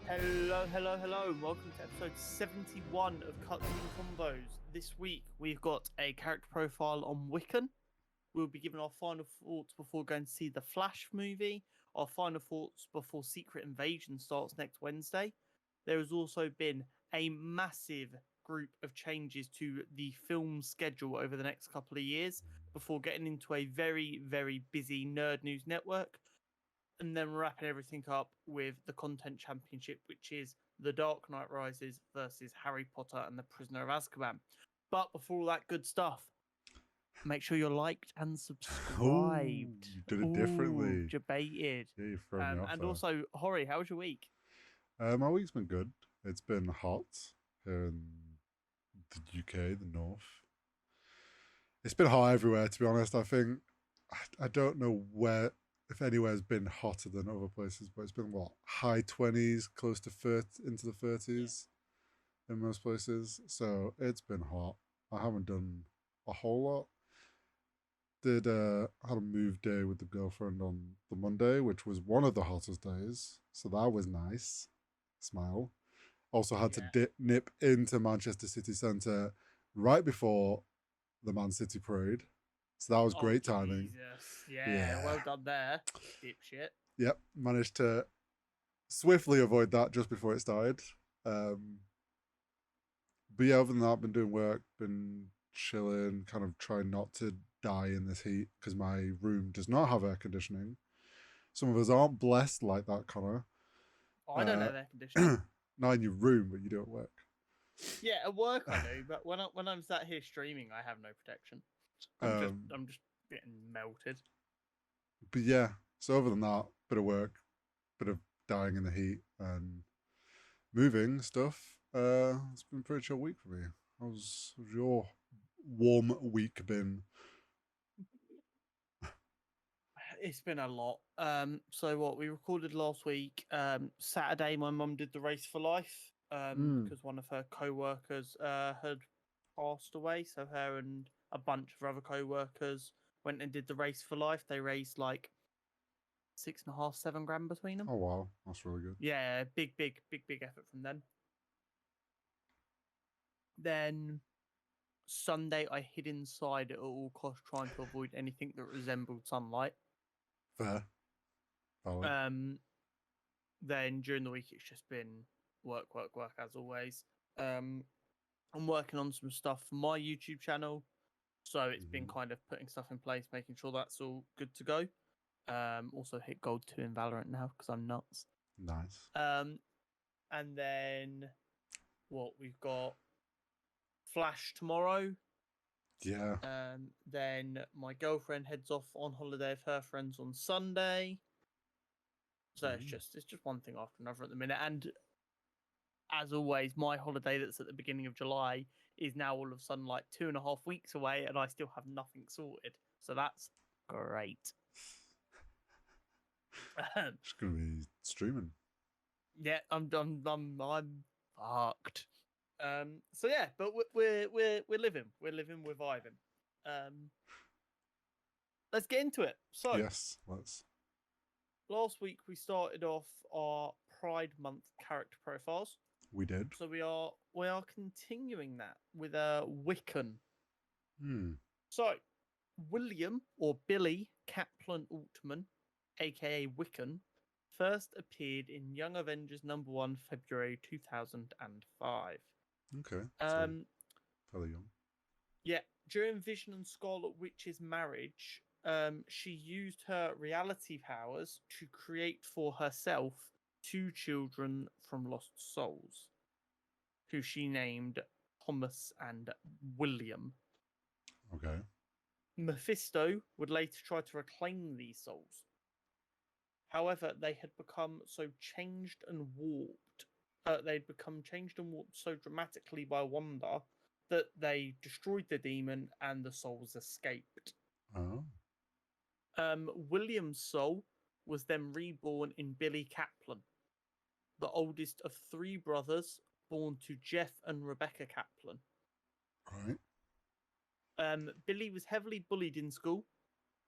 Hello, and welcome to episode 71 of Cuts and Combos. This week we've got a character profile on Wiccan. We'll be giving our final thoughts before going to see the Flash movie, our final thoughts before Secret Invasion starts next Wednesday. There has also been a massive group of changes to the film schedule over the next couple of years before getting into a very, very busy Nerd News network. And then wrapping everything up with the content championship, which is The Dark Knight Rises versus Harry Potter and the Prisoner of Azkaban. But before all that good stuff, make sure you're liked and subscribed. You did it differently. Debated. Yeah, you've thrown me off And there. also, Hori, how was your week? My week's been good. It's been hot here in the UK, the north. It's been hot everywhere, to be honest. I think I don't know where, if anywhere's been hotter than other places, but it's been what, high 20s, close to 30, into the 30s in most places. So it's been hot. I haven't done a whole lot. Had a move day with the girlfriend on the Monday, which was one of the hottest days. So that was nice. Smile. Also had to nip into Manchester City Centre right before the Man City parade. So that was great timing. Yeah, well done there, dipshit. Yep, managed to swiftly avoid that just before it started. But yeah, other than that, I've been doing work, been chilling, kind of trying not to die in this heat because my room does not have air conditioning. Some of us aren't blessed like that, Connor. I don't have air conditioning. Not in your room, but you do at work. Yeah, at work I do, but when I'm sat here streaming, I have no protection. I'm just getting melted. But yeah, so other than that, bit of work, bit of dying in the heat and moving stuff. It's been a pretty chill week for me. How's your warm week been? It's been a lot. So what we recorded last week, Saturday, my mum did the Race for Life, because one of her co-workers had passed away. So her and a bunch of other co-workers went and did the Race for Life. They raised like 6.5, 7 grand between them. Oh wow, that's really good. Yeah, big effort from them. Then Sunday, I hid inside at all costs, trying to avoid anything that resembled sunlight. Fair. Valid. Then during the week, it's just been work as always. I'm working on some stuff for my YouTube channel, so it's been kind of putting stuff in place, making sure that's all good to go. Also hit gold 2 in Valorant now because I'm nuts. Nice. And then what we've got Flash tomorrow. Yeah. Then my girlfriend heads off on holiday with her friends on Sunday. So it's just one thing after another at the minute. And as always, my holiday that's at the beginning of July is now all of a sudden like 2.5 weeks away, and I still have nothing sorted. So that's great. Just gonna be streaming. Yeah, I'm fucked. So yeah, but we're living, we're vibing. Let's get into it. So yes, let's. Last week we started off our Pride Month character profiles. We did. So we are continuing that with Wiccan. So William or Billy Kaplan Altman, aka Wiccan, first appeared in Young Avengers #1, February 2005. Okay. So fairly young. Yeah, during Vision and Scarlet Witch's marriage, she used her reality powers to create for herself 2 children from lost souls, who she named Thomas and William. Okay. Mephisto would later try to reclaim these souls. However, they had become so changed and warped. They'd become changed and warped so dramatically by Wanda that they destroyed the demon and the souls escaped. Oh. William's soul was then reborn in Billy Kaplan, the oldest of 3 brothers born to Jeff and Rebecca Kaplan. Right. Billy was heavily bullied in school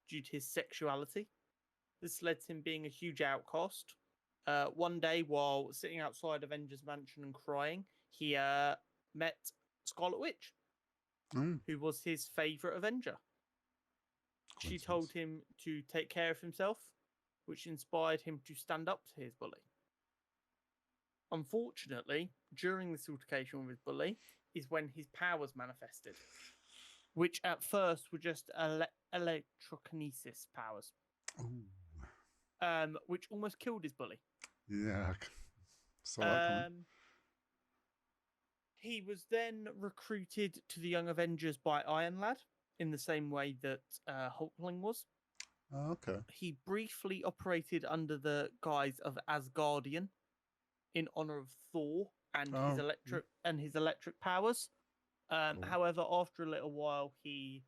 due to his sexuality. This led to him being a huge outcast. one day while sitting outside Avengers Mansion and crying, he met Scarlet Witch, Mm, who was his favorite Avenger. She told coincidence. him to take care of himself, which inspired him to stand up to his bully. Unfortunately, during this altercation with his bully is when his powers manifested, which at first were just electrokinesis powers, Ooh. which almost killed his bully. Yeah, saw that coming. He was then recruited to the Young Avengers by Iron Lad in the same way that Hulkling was. Oh, okay. He briefly operated under the guise of Asgardian in honor of Thor and his Oh, electric powers. cool. However, after a little while, he,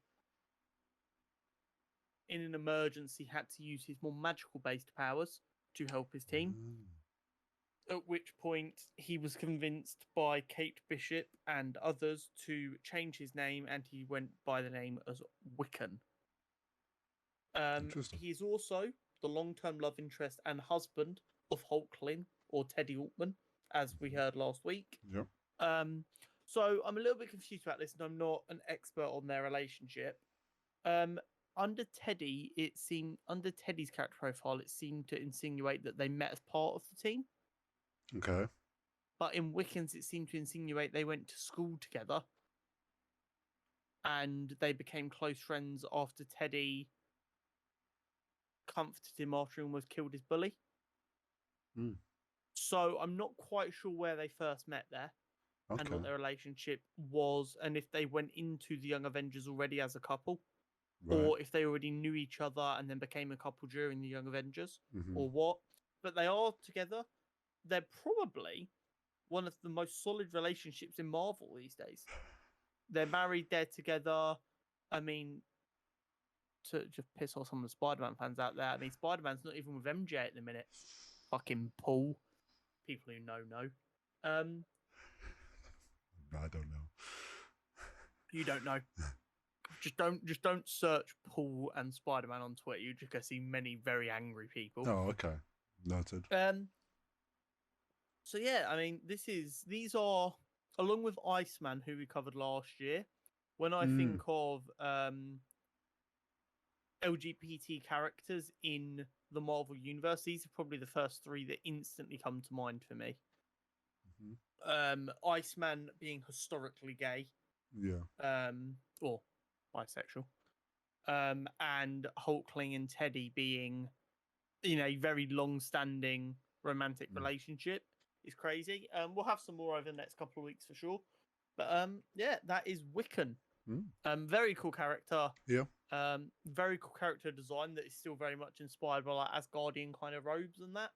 in an emergency, had to use his more magical-based powers to help his team. At which point, he was convinced by Kate Bishop and others to change his name, and he went by the name as Wiccan. Interesting. He's also the long-term love interest and husband of Hulkling, or Teddy Altman, as we heard last week. Yep. So I'm a little bit confused about this, and I'm not an expert on their relationship. Under Teddy's character profile, it seemed to insinuate that they met as part of the team. Okay. But in Wiccan's, it seemed to insinuate they went to school together, and they became close friends after Teddy comforted him after he almost killed his bully. Mm. So I'm not quite sure where they first met there. Okay. And what their relationship was, and if they went into the Young Avengers already as a couple, Right. or if they already knew each other and then became a couple during the Young Avengers, Mhm. or what. But they are together. They're probably one of the most solid relationships in Marvel these days. They're married, they're together. I mean, to just piss off some of the Spider-Man fans out there, I mean, Spider-Man's not even with MJ at the minute. Fucking Paul. People who know. I don't know. You don't know. Just don't search Paul and Spider-Man on Twitter. You're just gonna see many very angry people. Oh, okay. Noted. So yeah, I mean, these are, along with Iceman, who we covered last year. When I think of LGBT characters in the Marvel universe, these are probably the first three that instantly come to mind for me. Mm-hmm. Iceman being historically gay. Yeah. Or bisexual. And Hulkling and Teddy being in a very long-standing romantic relationship is crazy. We'll have some more over the next couple of weeks for sure. But yeah, that is Wiccan. Very cool character. Yeah. Very cool character design that is still very much inspired by like Asgardian kind of robes and that.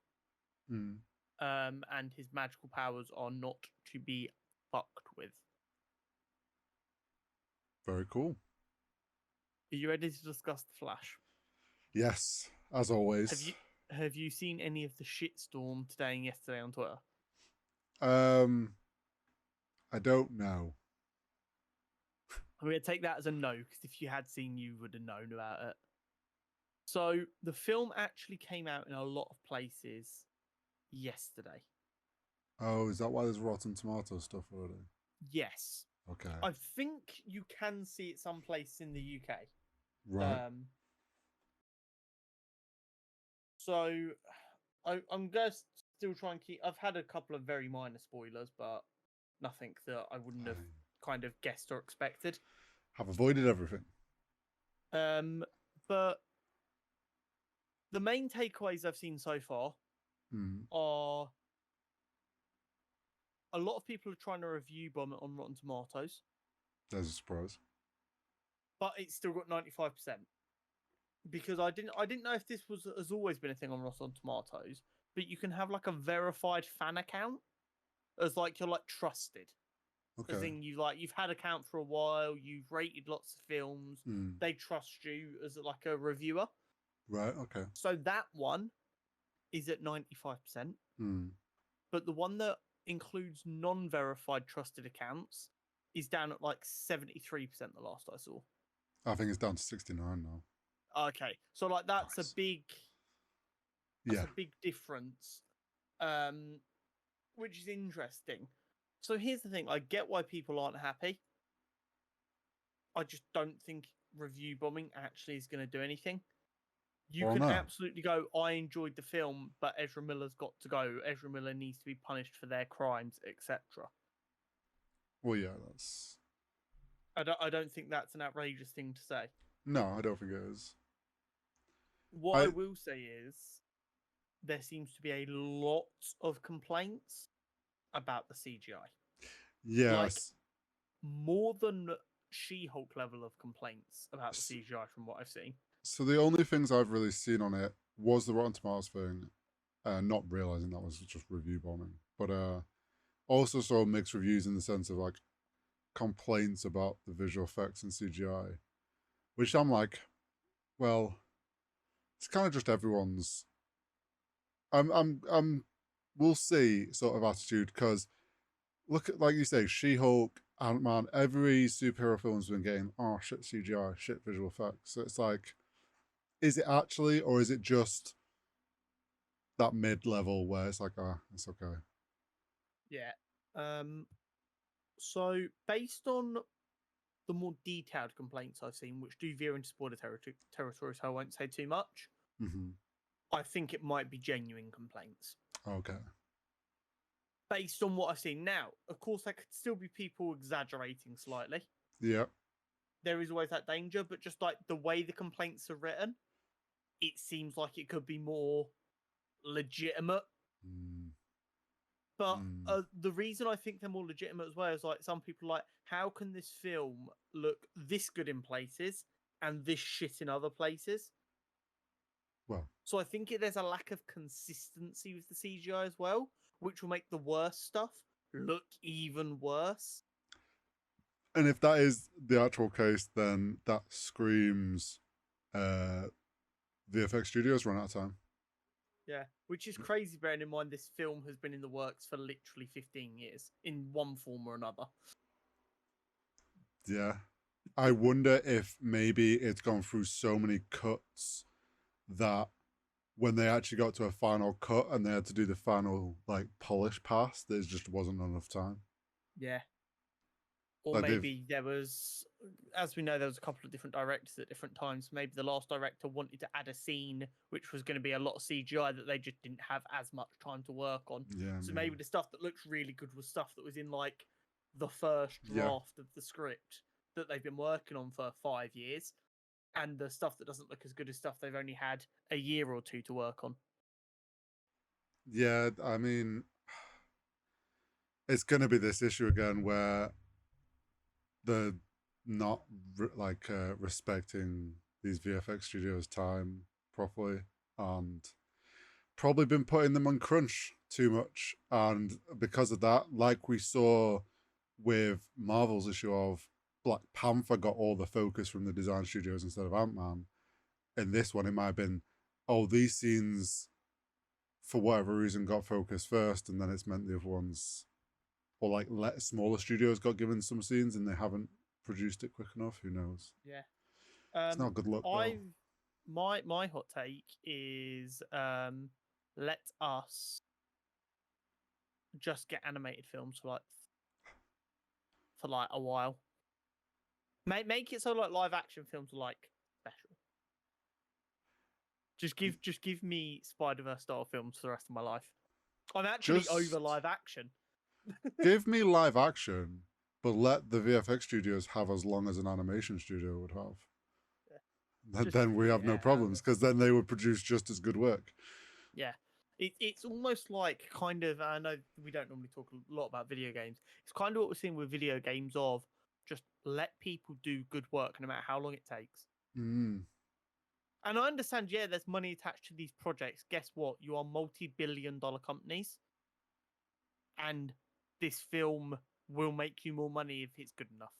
And his magical powers are not to be fucked with. Very cool. Are you ready to discuss the Flash? Yes, as always. Have you seen any of the shitstorm today and yesterday on Twitter? I don't know. I'm going to take that as a no, because if you had seen, you would have known about it. So the film actually came out in a lot of places yesterday. Oh, is that why there's Rotten Tomato stuff already? Yes. Okay. I think you can see it someplace in the UK. Right. So I'm going to still try and keep... I've had a couple of very minor spoilers, but nothing that I wouldn't have kind of guessed or expected. Have avoided everything. But the main takeaways I've seen so far are a lot of people are trying to review bomb it on Rotten Tomatoes. There's a surprise. But it's still got 95%. Because I didn't know if this has always been a thing on Rotten Tomatoes, but you can have like a verified fan account as like you're like trusted. Okay. As in you've had account for a while, you've rated lots of films, they trust you as like a reviewer. Right, okay. So that one is at 95%. But the one that includes non-verified trusted accounts is down at like 73% the last I saw. I think it's down to 69 now. Okay. So like that's a big a big difference. which is interesting. So here's the thing: I get why people aren't happy. I just don't think review bombing actually is going to do anything. You Well, can no. absolutely go, I enjoyed the film, but Ezra Miller's got to go. Ezra Miller needs to be punished for their crimes, etc. Well, yeah, that's... I don't think that's an outrageous thing to say. No, I don't think it is. What I will say is there seems to be a lot of complaints about the CGI. Yes. More than She-Hulk level of complaints about the CGI from what I've seen. So the only things I've really seen on it was the Rotten Tomatoes thing, not realizing that was just review bombing, but also saw mixed reviews in the sense of like complaints about the visual effects and CGI, which I'm like, well, it's kind of just everyone's. We'll see sort of attitude because look at, like you say, She-Hulk, Ant-Man, every superhero film's been getting shit CGI, shit visual effects. So it's like, is it actually, or is it just that mid-level where it's like, it's okay? Yeah. So based on the more detailed complaints I've seen, which do veer into spoiler territory, so I won't say too much, Mm-hmm. I think it might be genuine complaints. Okay. Based on what I've seen now, of course, there could still be people exaggerating slightly. Yeah. There is always that danger, but just like the way the complaints are written, it seems like it could be more legitimate. But the reason I think they're more legitimate as well is like some people are like, how can this film look this good in places and this shit in other places? Well, so I think there's a lack of consistency with the CGI as well, which will make the worst stuff look even worse. and if that is the actual case, then that screams VFX studios run out of time. Yeah, which is crazy bearing in mind this film has been in the works for literally 15 years in one form or another. Yeah. I wonder if maybe it's gone through so many cuts that when they actually got to a final cut and they had to do the final like polish pass, there just wasn't enough time. Yeah. Or Like maybe there was, as we know, there was a couple of different directors at different times. Maybe the last director wanted to add a scene which was going to be a lot of CGI that they just didn't have as much time to work on. Yeah, so maybe the stuff that looks really good was stuff that was in like the first draft of the script that they've been working on for 5 years. And the stuff that doesn't look as good as stuff they've only had a year or two to work on. Yeah, I mean, it's going to be this issue again where they're not respecting these VFX studios' time properly, and probably been putting them on crunch too much. And because of that, like we saw with Marvel's issue of Black Panther got all the focus from the design studios instead of Ant-Man. In this one, it might have been, these scenes, for whatever reason, got focused first, and then it's meant the other ones, or like smaller studios got given some scenes and they haven't produced it quick enough. Who knows? Yeah. It's not good luck, though. My hot take is let us just get animated films for like a while. Make it so like live action films are like special. Just give me Spider-Verse style films for the rest of my life. I'm actually over live action. Give me live action, but let the VFX studios have as long as an animation studio would have. Yeah. Then we have no problems, because then they would produce just as good work. Yeah. It's almost like kind of, I know we don't normally talk a lot about video games. It's kind of what we're seeing with video games of just let people do good work no matter how long it takes. Mm. And I understand, yeah, there's money attached to these projects. Guess what? You are multi-billion-dollar companies. And this film will make you more money if it's good enough.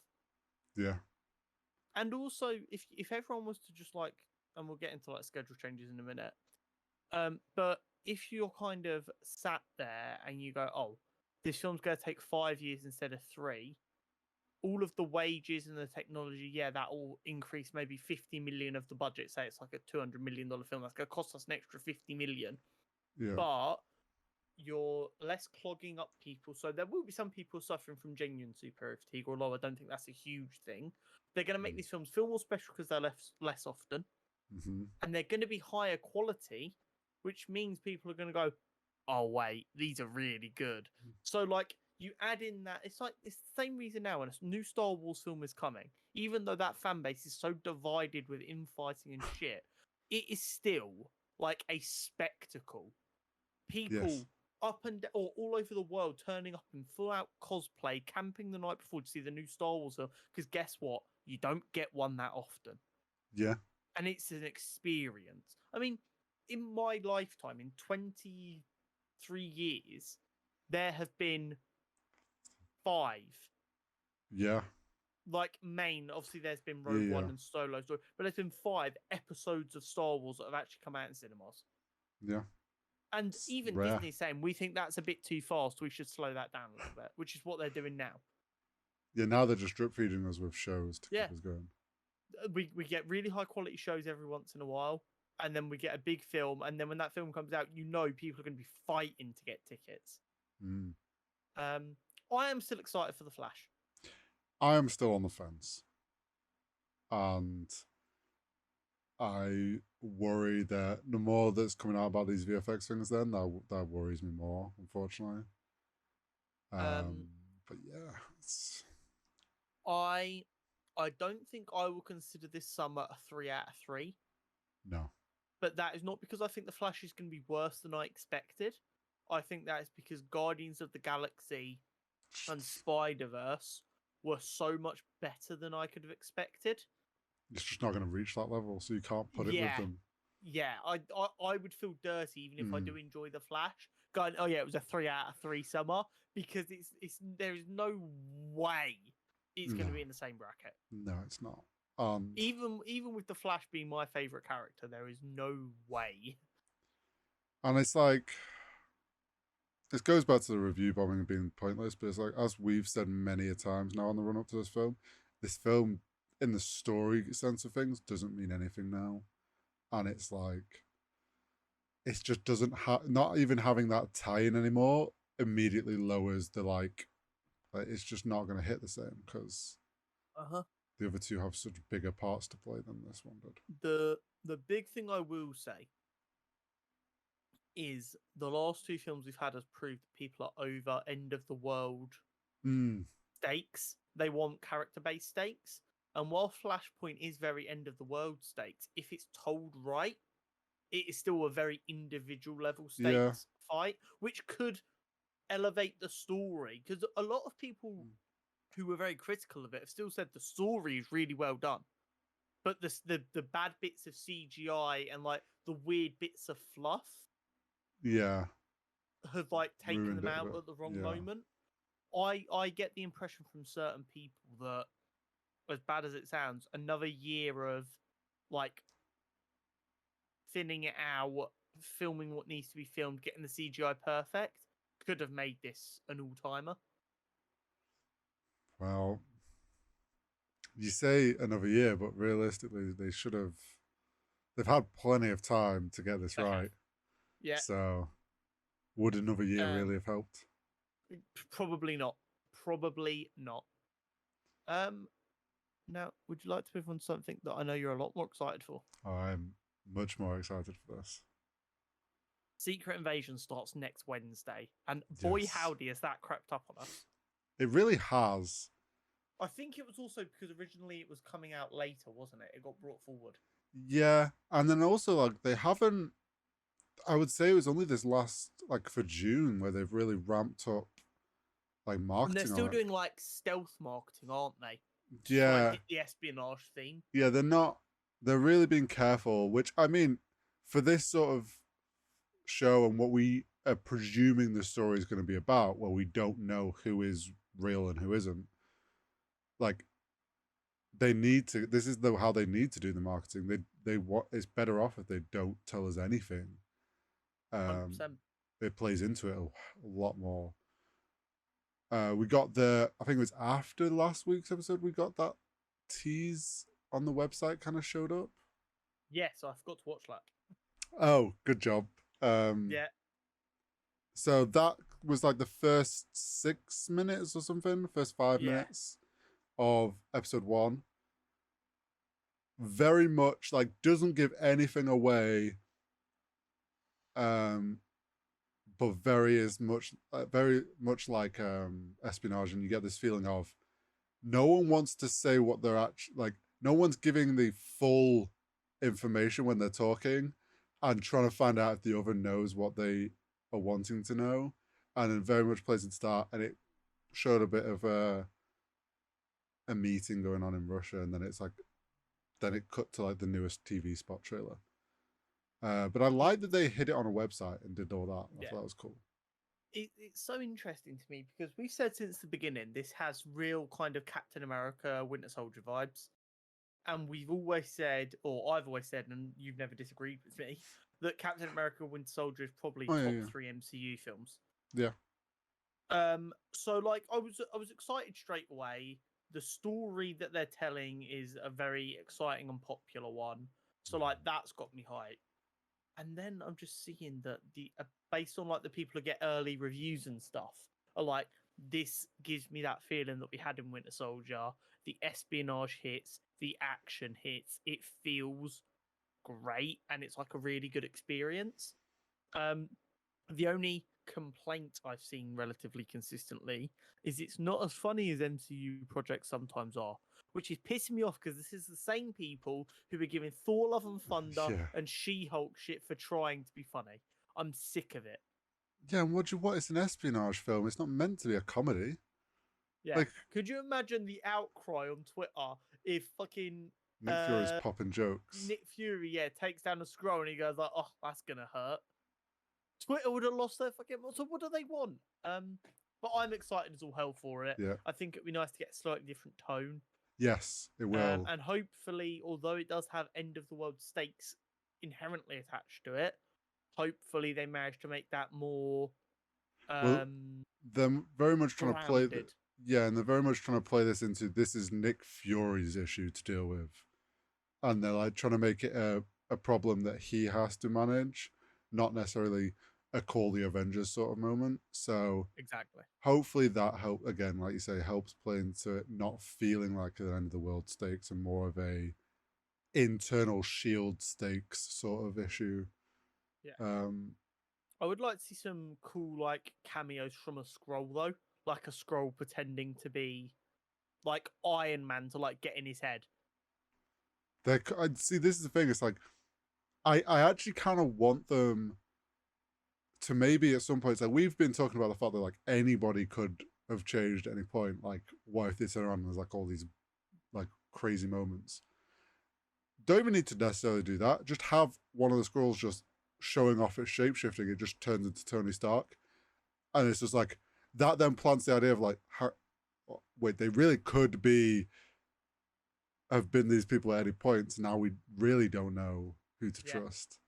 Yeah. And also, if everyone was to just like, and we'll get into like schedule changes in a minute, but if you're kind of sat there and you go, oh, this film's going to take 5 years instead of 3, all of the wages and the technology, yeah, that will increase maybe 50 million of the budget. Say it's like a $200 million film, that's going to cost us an extra 50 million. Yeah. But you're less clogging up people. So there will be some people suffering from genuine superior fatigue, although I don't think that's a huge thing. They're going to make these films feel more special because they're less often, Mm-hmm. and they're going to be higher quality, which means people are going to go, "Oh wait, these are really good." So like you add in that it's the same reason now when a new Star Wars film is coming, even though that fan base is so divided with infighting and shit, it is still like a spectacle. Yes. People up and or all over the world turning up in full out cosplay, camping the night before to see the new Star Wars film. Because guess what? You don't get one that often, Yeah. and it's an experience. I mean, in my lifetime, in 23 years, there have been 5 Yeah. like main. Obviously, there's been Yeah. Rogue Yeah. One and Solo Story, but there's been 5 episodes of Star Wars that have actually come out in cinemas. Yeah. And It's even rare. Disney's saying we think that's a bit too fast. We should slow that down a little bit, which is what they're doing now. Yeah. Now they're just drip feeding us with shows to Yeah, keep us going. we get really high quality shows every once in a while, and then we get a big film, and then when that film comes out, people are going to be fighting to get tickets. Mm. I am still excited for the Flash. I am still on the fence, and I worry that the more that's coming out about these VFX things, then that worries me more, unfortunately. Um, But yeah, it's I I don't think I will consider this summer a 3 out of 3, no. but that is not because I think the Flash is going to be worse than I expected. I think that is because Guardians of the Galaxy and Spider Verse were so much better than I could have expected. It's just not going to reach that level, so you can't put it with Yeah, them. yeah. I would feel dirty even if I Mm. do enjoy the Flash. Going, oh yeah, it was a 3 out of 3 summer because it's there is no way it's going No, to be in the same bracket. no, it's not. And Even with the Flash being my favorite character, there is no way. it's like it goes back to the review bombing and being pointless, but it's like as we've said many a times now on the run up to this film in the story sense of things doesn't mean anything now, and it's like it just doesn't have not even having that tie-in anymore immediately lowers the like it's just not going to hit the same because Uh-huh. the other two have such bigger parts to play than this one did. The big thing I will say is the last 2 films we've had has proved that people are over end of the world Mm, stakes. They want character based stakes. And while Flashpoint is very end of the world stakes, if it's told right, it is still a very individual level yeah, stakes fight, which could elevate the story. Because a lot of people who were very critical of it have still said the story is really well done. But the bad bits of CGI and like the weird bits of fluff yeah, have like taken ruined them it a out bit. at the wrong Yeah, moment. I get the impression from certain people that, as bad as it sounds, another year of like thinning it out, filming what needs to be filmed, getting the CGI perfect, could have made this an all timer. well, you say another year, but realistically, they should have. They've had plenty of time to get this They have, right. yeah. So, would another year Um, really have helped? probably not. Probably not. Um, Now, would you like to move on to something that I know you're a lot more excited for? I'm much more excited for this. Secret Invasion starts next Wednesday, and boy, Yes, howdy, has that crept up on us. it really has. I think it was also because originally it was coming out later, wasn't it? It got brought forward. Yeah, and then also like they haven't. I would say it was only this last like for June where they've really ramped up like And they're marketing still on it. doing like stealth marketing, aren't they? To try and Yeah, hit the espionage theme. yeah, they're not. They're really being careful. Which I mean, for this sort of show and what we are presuming the story is going to be about, where we don't know who is real and who isn't. Like they need to. This is how they need to do the marketing. They what it's better off if they don't tell us anything. Um, 100%. it plays into it a lot more. We got I think it was after last week's episode, we got that tease on the website kind of showed up. Yes, I forgot to watch that. Oh, good job. Yeah. So that was like the first 6 minutes or something, first five Yeah, minutes of episode one. Very much like doesn't give anything away, um, but very much like espionage, and you get this feeling of no one wants to say what they're actually like. No one's giving the full information when they're talking, and trying to find out if the other knows what they are wanting to know, and it very much plays into that. And it showed a bit of a meeting going on in Russia, and then it's like then it cut to like the newest TV spot trailer. But I like that they hid it on a website and did all that. I yeah. thought that was cool. It's so interesting to me because we've said since the beginning this has real kind of Captain America, Winter Soldier vibes, and we've always said, or I've always said, and you've never disagreed with me, that Captain America, Winter Soldier is probably Oh yeah, top yeah, three MCU films. yeah. So like I was excited straight away. The story that they're telling is a very exciting and popular one. So like that's got me hyped. And then I'm just seeing that the based on like the people who get early reviews and stuff are like this gives me that feeling that we had in Winter Soldier. The espionage hits, the action hits. It feels great, and it's like a really good experience. Um, the only complaint I've seen relatively consistently is it's not as funny as MCU projects sometimes are, which is pissing me off because this is the same people who are giving Thor: Love and Thunder Yeah. and She-Hulk shit for trying to be funny. I'm sick of it. Yeah, and what? It's an espionage film. It's not meant to be a comedy. Yeah. Like Could you imagine the outcry on Twitter if fucking Nick Fury's uh popping jokes. Nick Fury, takes down a scroll and he goes like, "Oh, that's gonna hurt." Twitter would have lost their fucking. So what do they want? But I'm excited as all hell for it. Yeah. I think it'd be nice to get a slightly different tone. Yes, it will. And hopefully, although it does have end of the world stakes inherently attached to it, hopefully they manage to make that more Well, they're very much trying to play the grounded. yeah, and they're very much trying to play this into this is Nick Fury's issue to deal with, and they're like trying to make it a problem that he has to manage, not necessarily a call the Avengers sort of moment. So Exactly. hopefully that help again, like you say, helps play into it not feeling like an end of the world stakes and more of a internal shield stakes sort of issue. Yeah. Um, I would like to see some cool like cameos from a scroll though, like a scroll pretending to be like Iron Man to like get in his head. I see. This is the thing. It's like I actually kind of want them to maybe at some point. Like we've been talking about the fact that like anybody could have changed at any point. Like what if they turn around and there's like all these like crazy moments? Don't even need to necessarily do that. Just have one of the scrolls just showing off its shape shifting. It just turns into Tony Stark, and it's just like that. Then plants the idea of like, how, wait, they really could be have been these people at any points. Now we really don't know who to Yeah. trust.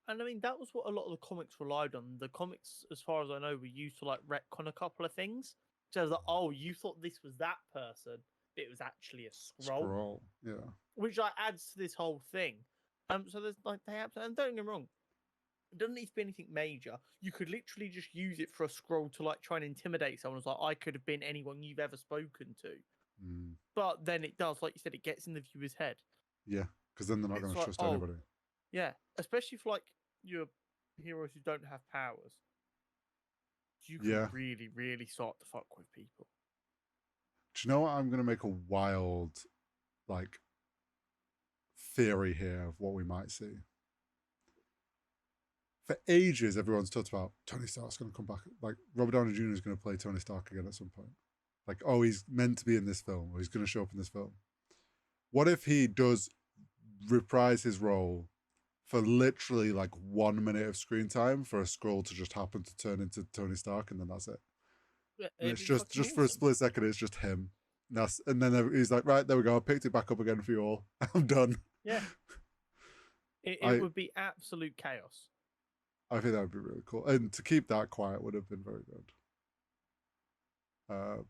And I mean, that was what a lot of the comics relied on. The comics, as far as I know, were used to like retcon a couple of things. So I was like, oh, you thought this was that person, but it was actually a scroll, Scroll, yeah, which like adds to this whole thing. So there's like they have, and don't get me wrong, it doesn't need to be anything major. You could literally just use it for a scroll to like try and intimidate someone. It's like I could have been anyone you've ever spoken to, but then it does, like you said, it gets in the viewer's head. yeah, because then they're not going It's to like, trust oh, anybody. yeah, especially for like your heroes who don't have powers. You can Yeah. really, really start to fuck with people. Do you know what? I'm going to make a wild, like, theory here of what we might see. For ages, everyone's talked about Tony Stark's going to come back. Like, Robert Downey Jr. is going to play Tony Stark again at some point. Like, oh, he's meant to be in this film, or he's going to show up in this film. What if he does reprise his role for literally like 1 minute of screen time for a scroll to just happen to turn into Tony Stark, and then that's it. Yeah, And it's it'd be just fucking for a awesome. split second, it's just him. And then he's like, right, there we go. I picked it back up again for you all. I'm done. Yeah, it I would be absolute chaos. I think that would be really cool, and to keep that quiet would have been very good.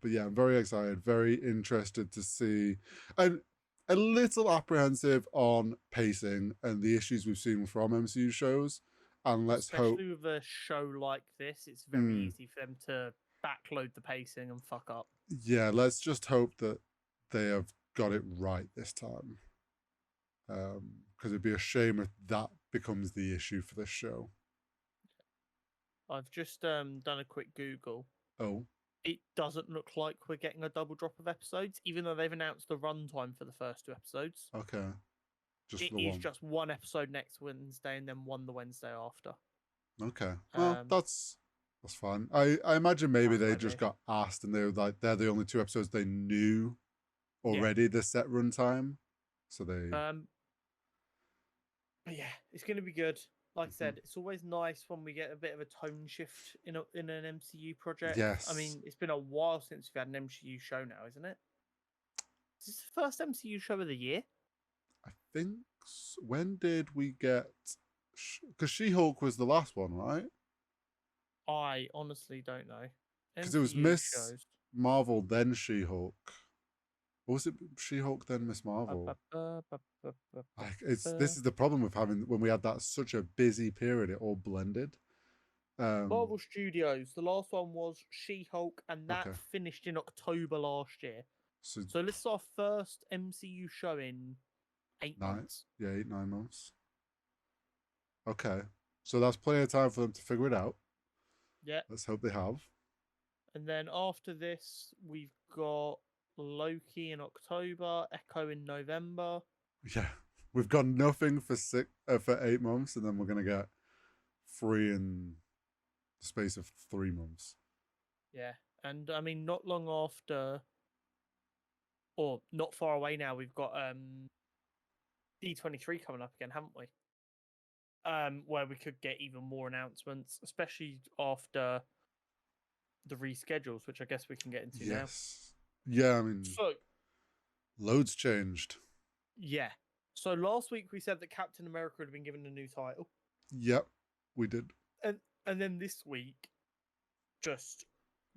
But yeah, I'm very excited, very interested to see, and a little apprehensive on pacing and the issues we've seen from MCU shows. And let's hope. Especially with a show like this, it's very Mm, easy for them to backload the pacing and fuck up. yeah, let's just hope that they have got it right this time. Because it'd be a shame if that becomes the issue for this show. I've just done a quick Google. Oh, It doesn't look like we're getting a double drop of episodes, even though they've announced the runtime for the first 2 episodes. okay. Just It for the is one. just one episode next Wednesday and then one the Wednesday after. Okay. Well, Um, that's fine. I imagine maybe fine they by just me. got asked and they were like they're the only 2 episodes they knew Yeah. already the set runtime. So they But yeah, it's going to be good. Like I Mhm. said, it's always nice when we get a bit of a tone shift in an MCU project. I Yes. mean, it's been a while since we've had an MCU show now, isn't it? Is this the first MCU show of the year? I think when did we get because She-Hulk was the last one, right? I honestly don't know. Because it was MCU Miss shows. Marvel then She-Hulk. Or was it She-Hulk then Miss Marvel? This is the problem with having when we had that such a busy period, it all blended. Marvel Studios. The last one was She-Hulk, and that Okay. finished in October last year. So this is our first MCU show in 8 months. Yeah, 8-9 months. Okay, so that's plenty of time for them to figure it out. Yeah. Let's hope they have. And then after this, we've got Loki in October, Echo in November. Yeah, we've got nothing for 8 months, and then we're gonna get 3 in the space of 3 months. Yeah, and I mean, not long after, or not far away now, we've got D23 coming up again, haven't we? Where we could get even more announcements, especially after the reschedules, which I guess we can get into now. Yes. Yeah, I mean, So, loads changed. yeah. So last week we said that Captain America had been given a new title. Yep, we did. And then this week, just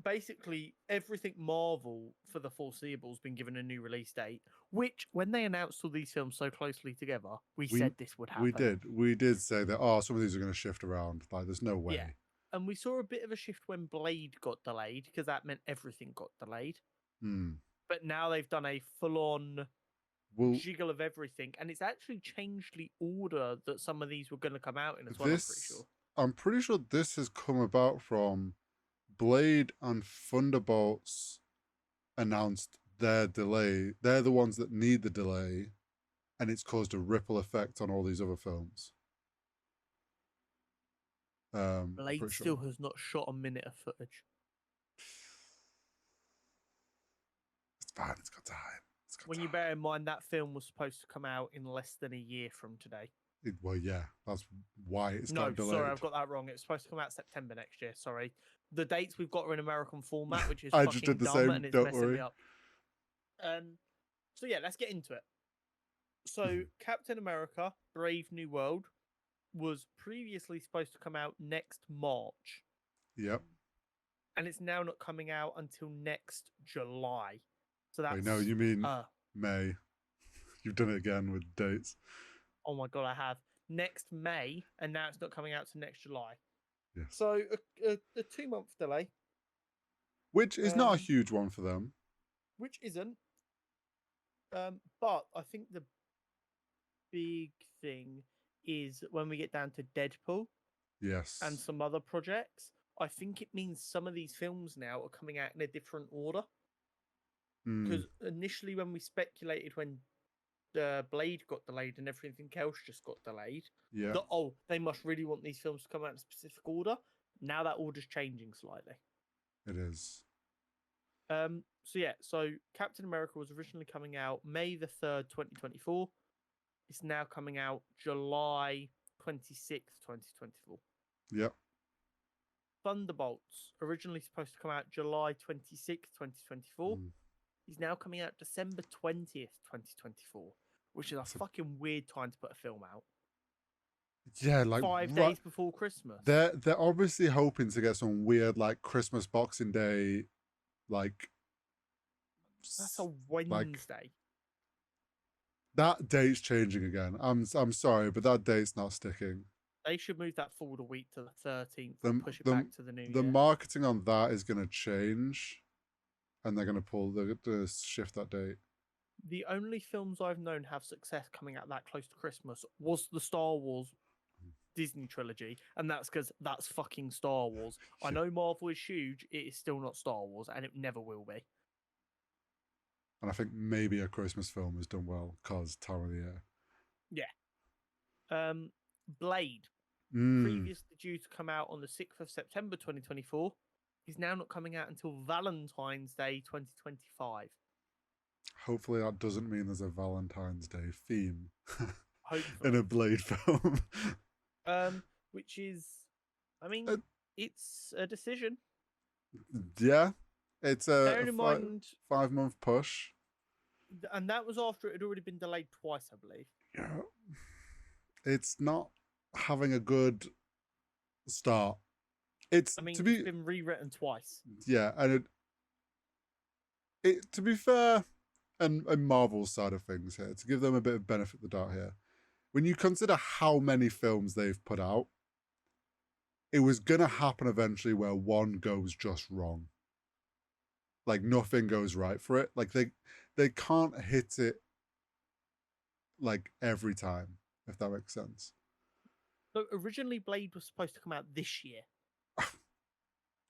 basically everything Marvel for the foreseeable has been given a new release date, which when they announced all these films so closely together, we said this would happen. We did say that, some of these are going to shift around. Like, there's no way. Yeah. And we saw a bit of a shift when Blade got delayed, because that meant everything got delayed. Hmm. But now they've done a full-on jiggle of everything, and it's actually changed the order that some of these were going to come out in as well, I'm pretty sure. I'm pretty sure this has come about from Blade and Thunderbolts announced their delay. They're the ones that need the delay, and it's caused a ripple effect on all these other films. Blade still has not shot a minute of footage. It's fine. It's got time. When you bear in mind that film was supposed to come out in less than a year from today. Well, yeah, that's why it's got delayed. No, sorry, I've got that wrong. It's supposed to come out September next year. Sorry, the dates we've got are in American format, which is I fucking just did the dumb same. and it's Don't messing worry. me up. So yeah, let's get into it. So Captain America: Brave New World was previously supposed to come out next March. Yep. And it's now not coming out until next July. So that's Wait, no, you mean May. You've done it again with dates. Oh my god, I have. Next May, and now it's not coming out till next July. Yes. So a 2-month delay. Which is not a huge one for them. Which isn't. But I think the big thing is when we get down to Deadpool. Yes. And some other projects, I think it means some of these films now are coming out in a different order. Because initially when we speculated when the Blade got delayed and everything else just got delayed, that, they must really want these films to come out in a specific order. Now that order's changing slightly. It is. So Captain America was originally coming out May the 3rd, 2024. It's now coming out July 26th, 2024. Yep. Thunderbolts, originally supposed to come out July 26th, 2024. He's now coming out December 20th, 2024, which is a fucking weird time to put a film out. Yeah, like 5 days before Christmas. They're obviously hoping to get some weird like Christmas Boxing Day, like that's a Wednesday. That date's changing again. I'm sorry, but that date's not sticking. They should move that forward a week to the 13th the or push it the back to the new the year. marketing on that is going to change, and they're going to shift that date. The only films I've known have success coming out that close to Christmas was the Star Wars Disney trilogy, and that's because that's fucking Star Wars. I know Marvel is huge, it is still not Star Wars, and it never will be. And I think maybe a Christmas film has done well because time of the year. Yeah. Blade, Mm. previously due to come out on the 6th of September 2024, is now not coming out until Valentine's Day 2025. Hopefully that doesn't mean there's a Valentine's Day theme Hopefully. in a Blade film. Which is, I mean, Uh, it's a decision. Yeah, it's a Bearing in mind, 5-month push. and that was after it had already been delayed twice, I believe. Yeah, it's not having a good start. It's I mean, to be it's been rewritten twice. yeah, and it to be fair, and Marvel's side of things here, to give them a bit of benefit of the doubt here, when you consider how many films they've put out, it was gonna happen eventually where one goes just wrong. Like nothing goes right for it. Like they can't hit it like every time, if that makes sense. So originally, Blade was supposed to come out this year.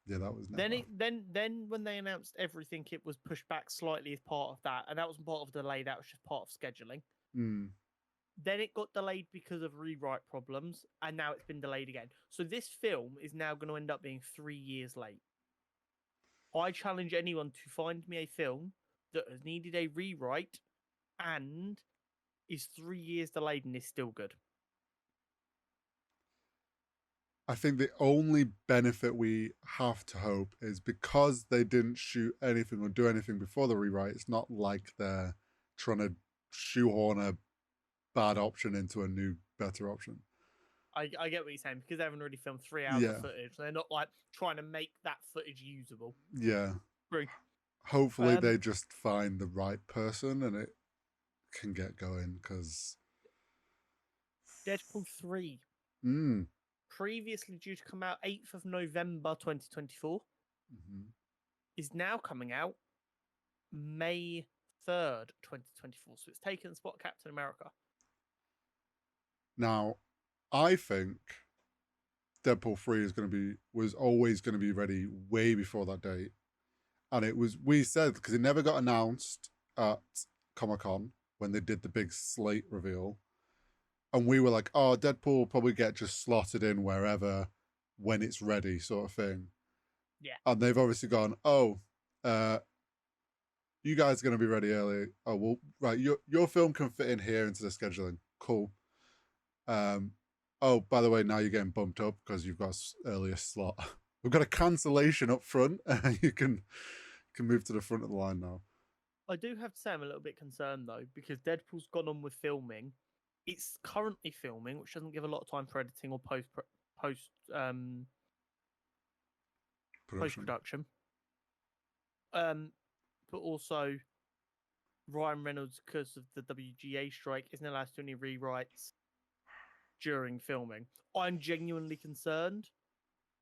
Yeah, that was never. Then when they announced everything, it was pushed back slightly as part of that, and that wasn't part of the delay. That was just part of scheduling. Mm. Then it got delayed because of rewrite problems, and now it's been delayed again. So this film is now going to end up being 3 years late. I challenge anyone to find me a film that has needed a rewrite and is 3 years delayed and is still good. I think the only benefit we have to hope is because they didn't shoot anything or do anything before the rewrite, it's not like they're trying to shoehorn a bad option into a new, better option. I get what you're saying, because they haven't already filmed 3 hours Yeah. of footage. They're not like trying to make that footage usable. Yeah. True. Hopefully they just find the right person and it can get going, because Deadpool 3. Previously due to come out 8th of November 2024, is now coming out May 3rd, 2024. So it's taken the spot of Captain America. Now, I think Deadpool 3 was always going to be ready way before that date. And we said, because it never got announced at Comic-Con when they did the big slate reveal. And we were like, oh, Deadpool will probably get just slotted in wherever when it's ready, sort of thing. Yeah. And they've obviously gone, oh, you guys are going to be ready early. Oh, well, right, your film can fit in here into the scheduling. Cool. Oh, by the way, now you're getting bumped up because you've got earlier slot. We've got a cancellation up front, and you can move to the front of the line now. I do have to say I'm a little bit concerned though, because Deadpool's gone on with filming. It's currently filming, which doesn't give a lot of time for editing or post production. But also Ryan Reynolds, because of the WGA strike, isn't allowed to do any rewrites during filming. I'm genuinely concerned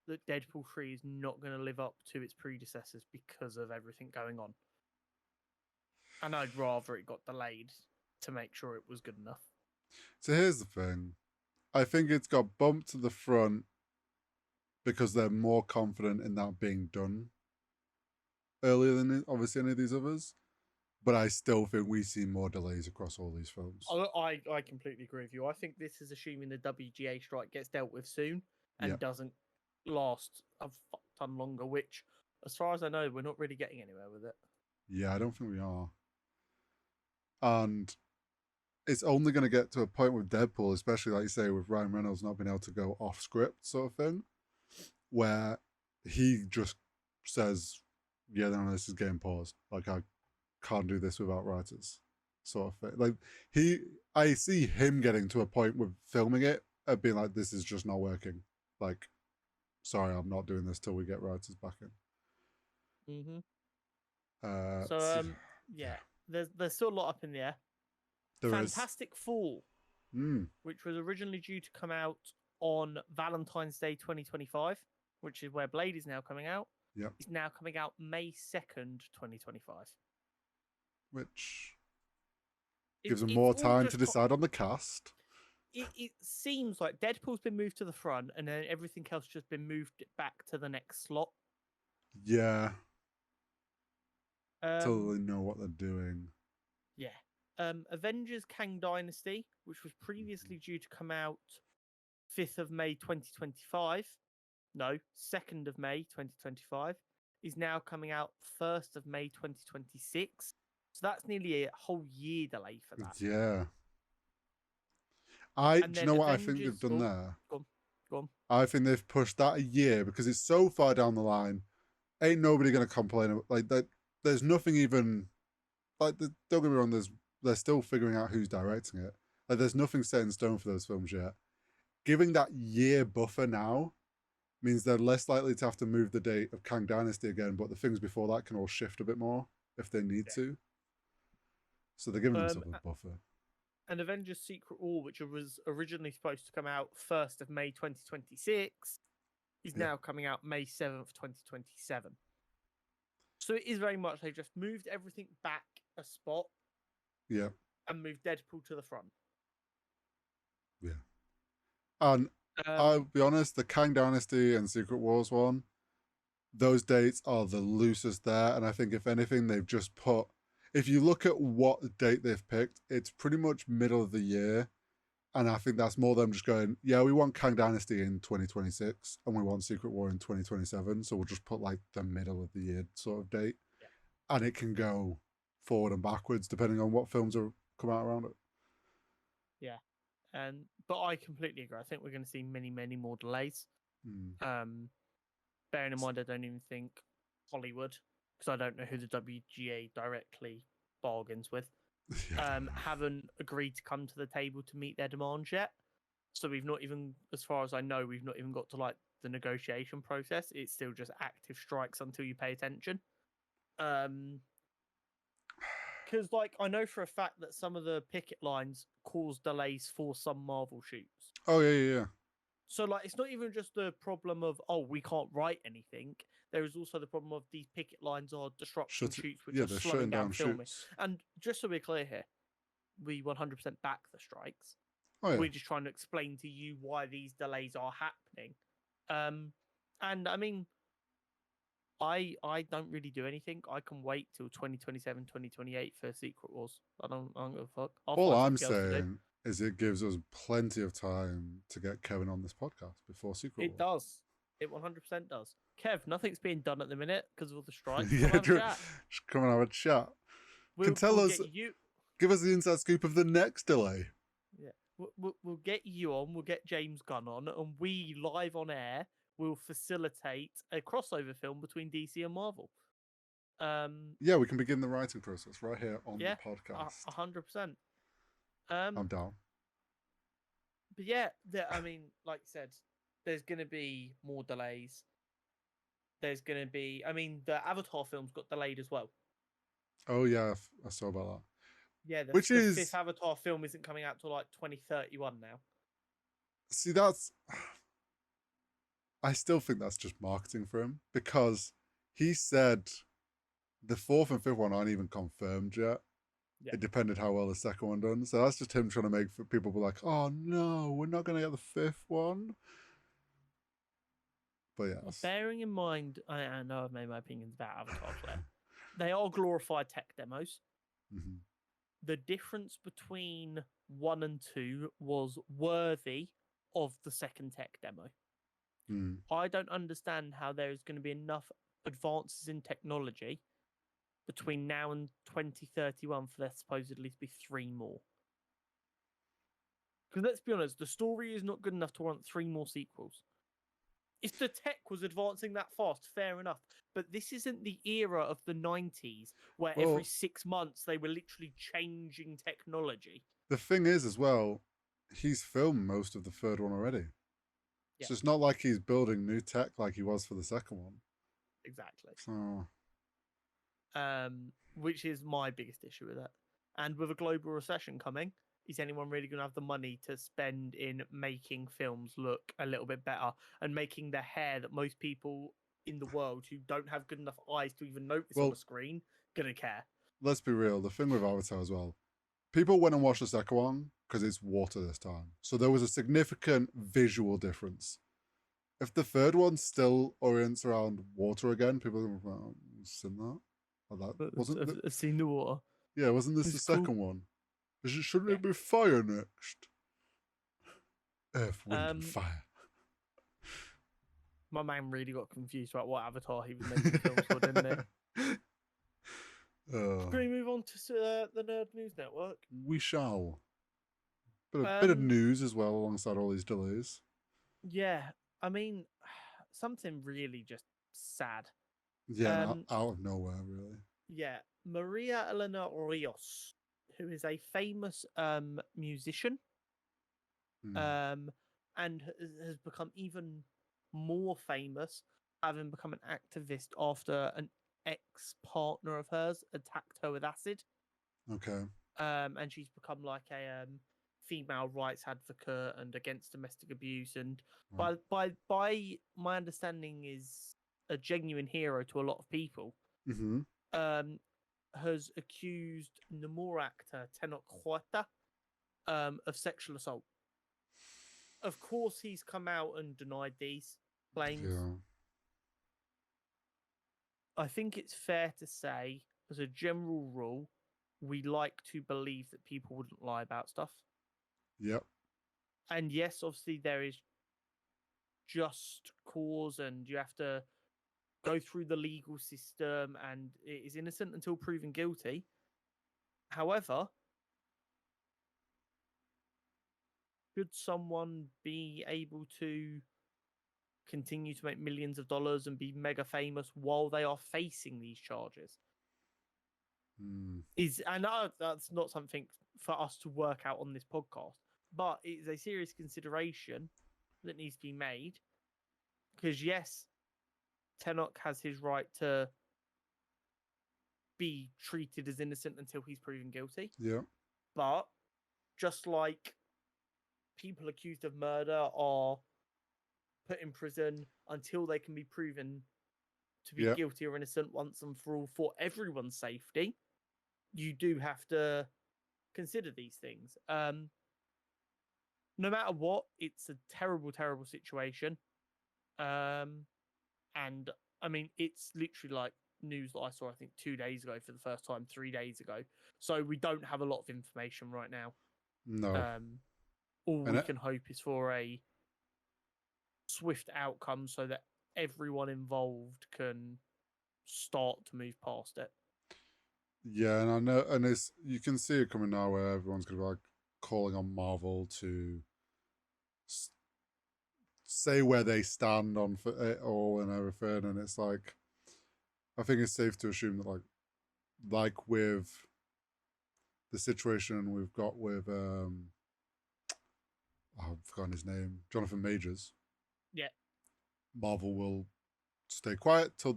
that Deadpool 3 is not going to live up to its predecessors because of everything going on. And I'd rather it got delayed to make sure it was good enough. So here's the thing. I think it's got bumped to the front because they're more confident in that being done earlier than obviously any of these others. But I still think we see more delays across all these films. I completely agree with you. I think this is assuming the WGA strike gets dealt with soon and doesn't last a fuck ton longer, which, as far as I know, we're not really getting anywhere with it. Yeah, I don't think we are. And it's only going to get to a point with Deadpool, especially like you say, with Ryan Reynolds not being able to go off script sort of thing, where he just says, yeah, no, this is getting paused. Like, I can't do this without writers sort of thing. Like, I see him getting to a point with filming it and being like, this is just not working. Like, sorry, I'm not doing this till we get writers back in. Yeah, there's still a lot up in the air. Fantastic Four, which was originally due to come out on Valentine's Day 2025, which is where Blade is now coming out. Yep. It's now coming out May 2nd, 2025. Which It- gives them it's more all time just to decide on the cast. It seems like Deadpool's been moved to the front, and then everything else just been moved back to the next slot. Yeah. Um, Till they know what they're doing. Yeah. Avengers Kang Dynasty, which was previously due to come out 5th of May 2025. No, 2nd of May 2025 is now coming out 1st of May 2026. So that's nearly a whole year delay for that. Yeah. And Do you then know what I think they've Avengers. done there? Go on. I think they've pushed that a year because it's so far down the line. Ain't nobody gonna complain like that. There's nothing even like don't get me wrong. They're still figuring out who's directing it. Like there's nothing set in stone for those films yet. Giving that year buffer now means they're less likely to have to move the date of Kang Dynasty again, but the things before that can all shift a bit more if they need to. So they're giving themselves a buffer. And Avengers Secret War, which was originally supposed to come out 1st of May 2026, is now coming out May 7th, 2027. So it is very much they just moved everything back a spot. Yeah. And moved Deadpool to the front. Yeah. And I'll be honest, the Kang Dynasty and Secret Wars one, those dates are the loosest there. And I think if anything, they've just put, if you look at what date they've picked, it's pretty much middle of the year. And I think that's more them just going, yeah, we want Kang Dynasty in 2026 and we want Secret War in 2027. So we'll just put like the middle of the year sort of date. Yeah. And it can go forward and backwards depending on what films are come out around it. Yeah. But I completely agree. I think we're going to see many, many more delays. Bearing in mind, I don't even think Hollywood, because I don't know who the WGA directly bargains with, haven't agreed to come to the table to meet their demands yet. So we've not even, as far as I know, we've not even got to like the negotiation process. It's still just active strikes until you pay attention. Because like I know for a fact that some of the picket lines cause delays for some Marvel shoots. Oh yeah. So like it's not even just the problem of we can't write anything. There is also the problem of these picket lines are disrupting shoots, which are slowing down filming. Shoots. And just so we're clear here, we 100% back the strikes. Oh, yeah. We're just trying to explain to you why these delays are happening. And I mean, I don't really do anything. I can wait till 2027, 2028 for Secret Wars. I don't give a fuck. All I'm saying is it gives us plenty of time to get Kevin on this podcast before Secret Wars. It does. It 100% does. Kev, nothing's being done at the minute because of all the strikes. Yeah, just come and have a chat. Give us the inside scoop of the next delay. Yeah, we'll get you on. We'll get James Gunn on, and we live on air will facilitate a crossover film between DC and Marvel. Yeah, we can begin the writing process right here on the podcast. 100%. I'm down. But yeah, I mean, like you said, there's going to be more delays. There's going to be, I mean, the Avatar films got delayed as well. Oh yeah, I saw about that. Yeah, the fifth Avatar film isn't coming out till like 2031 now. See, I still think that's just marketing for him because he said the 4th and 5th one aren't even confirmed yet. Yeah. It depended how well the 2nd one done. So that's just him trying to make people be like, oh no, we're not going to get the 5th one. But yes. Well, bearing in mind, I know I've made my opinions about Avatar there. They are glorified tech demos. Mm-hmm. The difference between 1 and 2 was worthy of the 2nd tech demo. I don't understand how there is going to be enough advances in technology between now and 2031 for there supposedly to be 3 more. Because let's be honest, the story is not good enough to warrant 3 more sequels. If the tech was advancing that fast, fair enough. But this isn't the era of the 90s where every 6 months they were literally changing technology. The thing is, as well, he's filmed most of the 3rd one already. Yeah. So it's not like he's building new tech like he was for the 2nd one. Exactly. So... which is my biggest issue with it. And with a global recession coming, is anyone really going to have the money to spend in making films look a little bit better and making the hair that most people in the world who don't have good enough eyes to even notice on Well, the screen gonna care? let's be real. The thing with Avatar as well, people went and watched the second one because it's water this time. So there was a significant visual difference. If the third one still orients around water again, people are going to be like, oh, seen that? Oh, that wasn't the, I've seen the water. yeah, wasn't this the It's cool. second one? Shouldn't Yeah. it be fire next? Earth, wind, and Um, fire. my man really got confused about what Avatar he was making films for, didn't he? Can we move on to the Nerd News Network? We shall. Bit of news as well alongside all these delays. Yeah, I mean, something really just sad. Yeah, out of nowhere, really. Yeah, Maria Elena Rios, who is a famous musician, and has become even more famous, having become an activist after an ex-partner of hers attacked her with acid. Okay. And she's become like a female rights advocate and against domestic abuse, and Right. by my understanding is a genuine hero to a lot of people. Mm-hmm. Has accused Namor actor Tenoch Huerta of sexual assault. Of course, he's come out and denied these claims. Yeah. I think it's fair to say, as a general rule, we like to believe that people wouldn't lie about stuff. Yep. And yes, obviously there is just cause, and you have to go through the legal system, and it is innocent until proven guilty. However, should someone be able to continue to make millions of dollars and be mega famous while they are facing these charges? I know that's not something for us to work out on this podcast, but it is a serious consideration that needs to be made. Because yes, Tenoch has his right to be treated as innocent until he's proven guilty. Yeah. But just like people accused of murder are put in prison until they can be proven to be guilty or innocent once and for all for everyone's safety, you do have to consider these things. No matter what, it's a terrible, terrible situation. And I mean, it's literally like news that I saw, I think, 2 days ago for the first time, 3 days ago. So we don't have a lot of information right now. No. All we can hope is for a swift outcome so that everyone involved can start to move past it. Yeah, and I know, and it's you can see it coming now where everyone's gonna be like calling on Marvel to say where they stand on for it all and everything, and it's like, I think it's safe to assume that like with the situation we've got with I've forgotten his name, Jonathan Majors. Yeah. Marvel will stay quiet till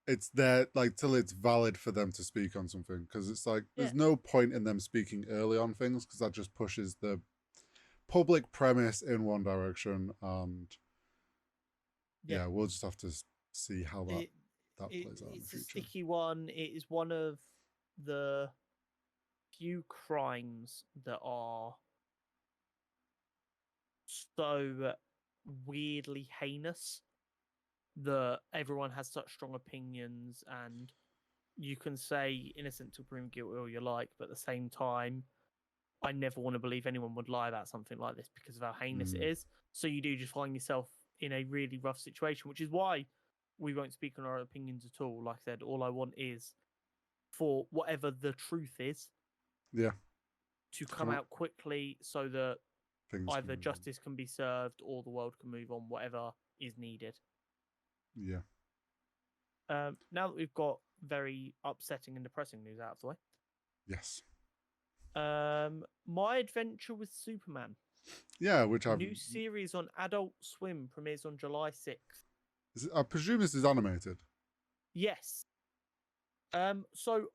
it's there, like till it's valid for them to speak on something, because it's like there's no point in them speaking early on things because that just pushes the public premise in one direction, and we'll just have to see how that plays out in the future. It's a sticky one. It is one of the few crimes that are so weirdly heinous that everyone has such strong opinions, and you can say innocent till proven guilty all you like, but at the same time, I never want to believe anyone would lie about something like this because of how heinous it is. So you do just find yourself in a really rough situation, which is why we won't speak on our opinions at all. Like I said, all I want is for whatever the truth is, to come out quickly so that either justice can be served or the world can move on, whatever is needed. Yeah. Now that we've got very upsetting and depressing news out of the way. Yes. My Adventure with Superman. Yeah, which a new series on Adult Swim premieres on July 6th. I presume this is animated. Yes. So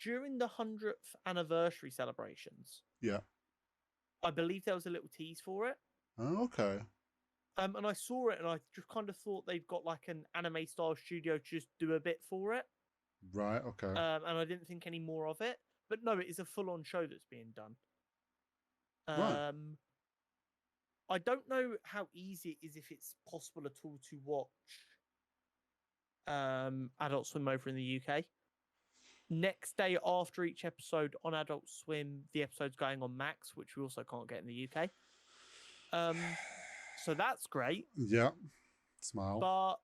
during the 100th anniversary celebrations, Yeah. I believe there was a little tease for it. Oh, okay. And I saw it and I just kind of thought they'd got like an anime style studio to just do a bit for it. Right. Okay. And I didn't think any more of it. But no, it is a full on show that's being done. Right. I don't know how easy it is if it's possible at all to watch Adult Swim over in the UK. Next day after each episode on Adult Swim, the episode's going on Max, which we also can't get in the UK. So that's great. Yeah. Smile. But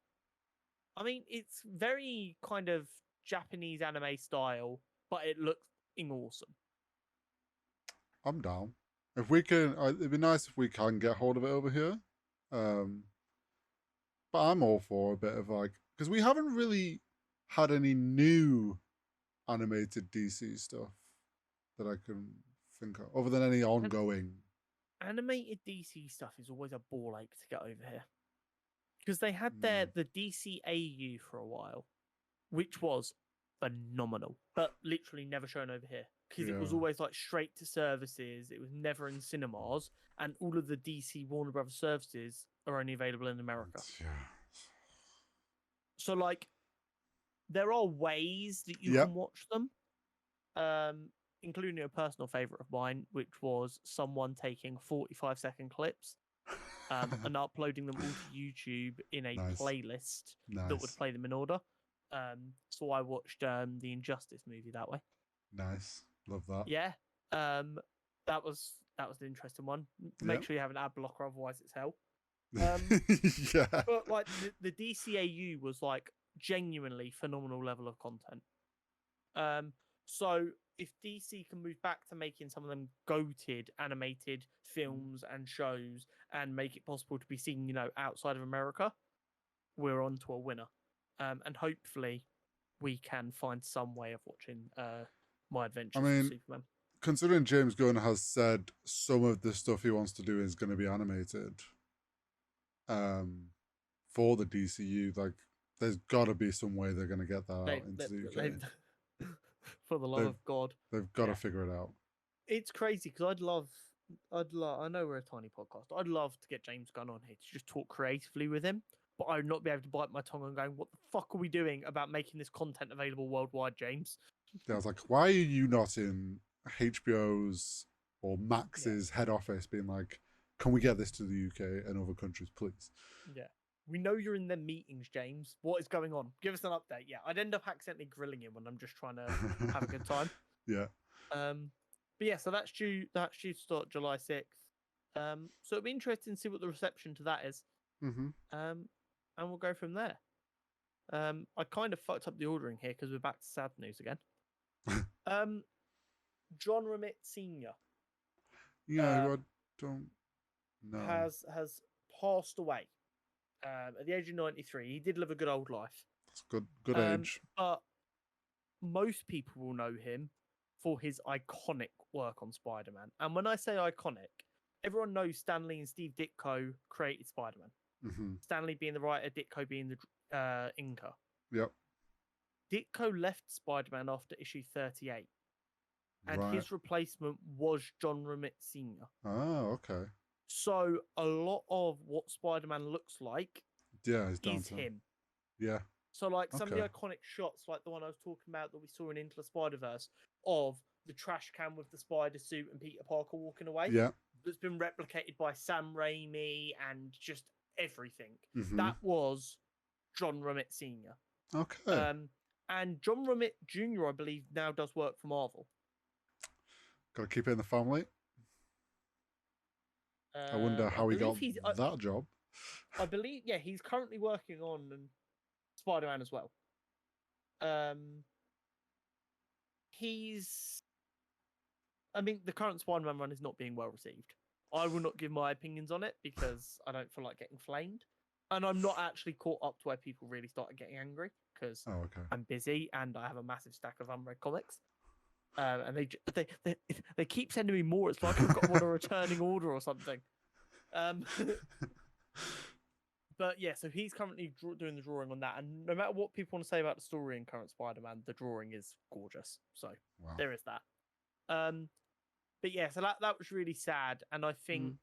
I mean, it's very kind of Japanese anime style, but it looks awesome. I'm down. If we can, it'd be nice if we can get hold of it over here. But I'm all for a bit of like, because we haven't really had any new animated DC stuff that I can think of, other than any ongoing. Animated DC stuff is always a ball ache to get over here. Because they had the DCAU for a while, which was phenomenal, but literally never shown over here. Because it was always like straight to services, it was never in cinemas, and all of the DC Warner Brothers services are only available in America. Yeah. So like there are ways that you can watch them. Including a personal favorite of mine, which was someone taking 45-second clips and uploading them all to YouTube in a playlist that would play them in order. So I watched the Injustice movie that way. Nice. Love that. Yeah. That was an interesting one. Make sure you have an ad blocker, otherwise it's hell. Yeah. But like the DCAU was like genuinely phenomenal level of content. So if DC can move back to making some of them goated animated films and shows and make it possible to be seen, outside of America, we're on to a winner. And hopefully we can find some way of watching My Adventures with Superman. Considering James Gunn has said some of the stuff he wants to do is going to be animated for the DCU, like there's got to be some way they're going to get that out into the UK. For the love of God, they've got to figure it out. It's crazy because I'd love. I know we're a tiny podcast. I'd love to get James Gunn on here to just talk creatively with him, but I would not be able to bite my tongue and going, "What the fuck are we doing about making this content available worldwide, James?" Yeah, I was like, "Why are you not in HBO's or Max's head office, being like, can we get this to the UK and other countries, please?" Yeah. We know you're in them meetings, James. What is going on? Give us an update. Yeah, I'd end up accidentally grilling him when I'm just trying to have a good time. Yeah. But yeah, so that's due to start July 6th. So it'll be interesting to see what the reception to that is. Mm-hmm. And we'll go from there. I kind of fucked up the ordering here because we're back to sad news again. John Romita Sr. Yeah, I don't know. Has passed away. At the age of 93, he did live a good old life. That's good age. But most people will know him for his iconic work on Spider-Man. And when I say iconic, everyone knows Stan Lee and Steve Ditko created Spider-Man. Mm-hmm. Stan Lee being the writer, Ditko being the inker. Yep. Ditko left Spider-Man after issue 38. And his replacement was John Romita Sr. Oh, okay. So a lot of what Spider-Man looks like is him. Yeah. So like some of the iconic shots, like the one I was talking about that we saw in Into the Spider-Verse, of the trash can with the spider suit and Peter Parker walking away. Yeah. That's been replicated by Sam Raimi and just everything. Mm-hmm. That was John Romita Sr. Okay. And John Romita Jr., I believe, now does work for Marvel. Got to keep it in the family. I wonder how he got that job. I believe, he's currently working on Spider-Man as well. The current Spider-Man run is not being well received. I will not give my opinions on it because I don't feel like getting flamed. And I'm not actually caught up to where people really started getting angry because I'm busy and I have a massive stack of unread comics. And they keep sending me more. It's like I've got one a returning order or something. But yeah, so he's currently doing the drawing on that. And no matter what people want to say about the story in current Spider-Man, the drawing is gorgeous. So there is that. But But yeah, so that was really sad, and I think,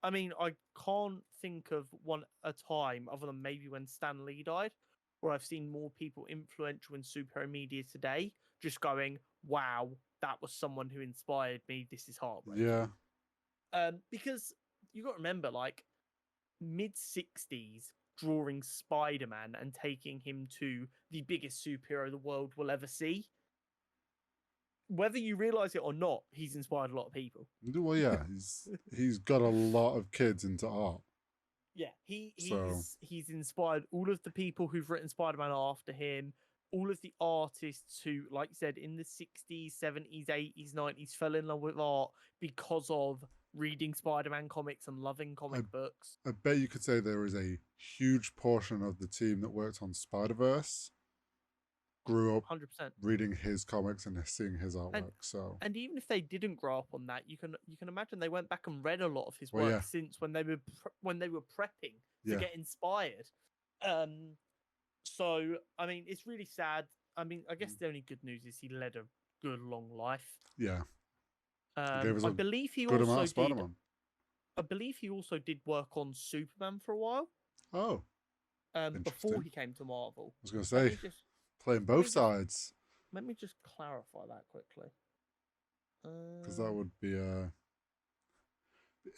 I mean, I can't think of a time other than maybe when Stan Lee died, where I've seen more people influential in superhero media today just going, "Wow, that was someone who inspired me. This is heartbreaking." Because you got to remember, like mid-60s, drawing Spider-Man and taking him to the biggest superhero the world will ever see. Whether you realize it or not, he's inspired a lot of people. Well, yeah, he's got a lot of kids into art. Yeah, So he's inspired all of the people who've written Spider-Man after him, all of the artists who, like you said, in the 60s, 70s, 80s, 90s fell in love with art because of reading Spider-Man comics and loving I, comic books. I bet you could say there is a huge portion of the team that worked on Spider-Verse grew up 100%. reading his comics and seeing his And artwork. So, and even if they didn't grow up on that, you can imagine they went back and read a lot of his well, work yeah, since when they were prepping to yeah, get inspired. Um, so I mean, it's really sad. I mean, I guess the only good news is he led a good long life. yeah. He gave us I a believe he good amount also of did. Spider-Man. I believe he also did work on Superman for a while. Oh, Before interesting. he came to Marvel. I was going to Let say, me just playing let me both just sides, let me just clarify that quickly. because that would be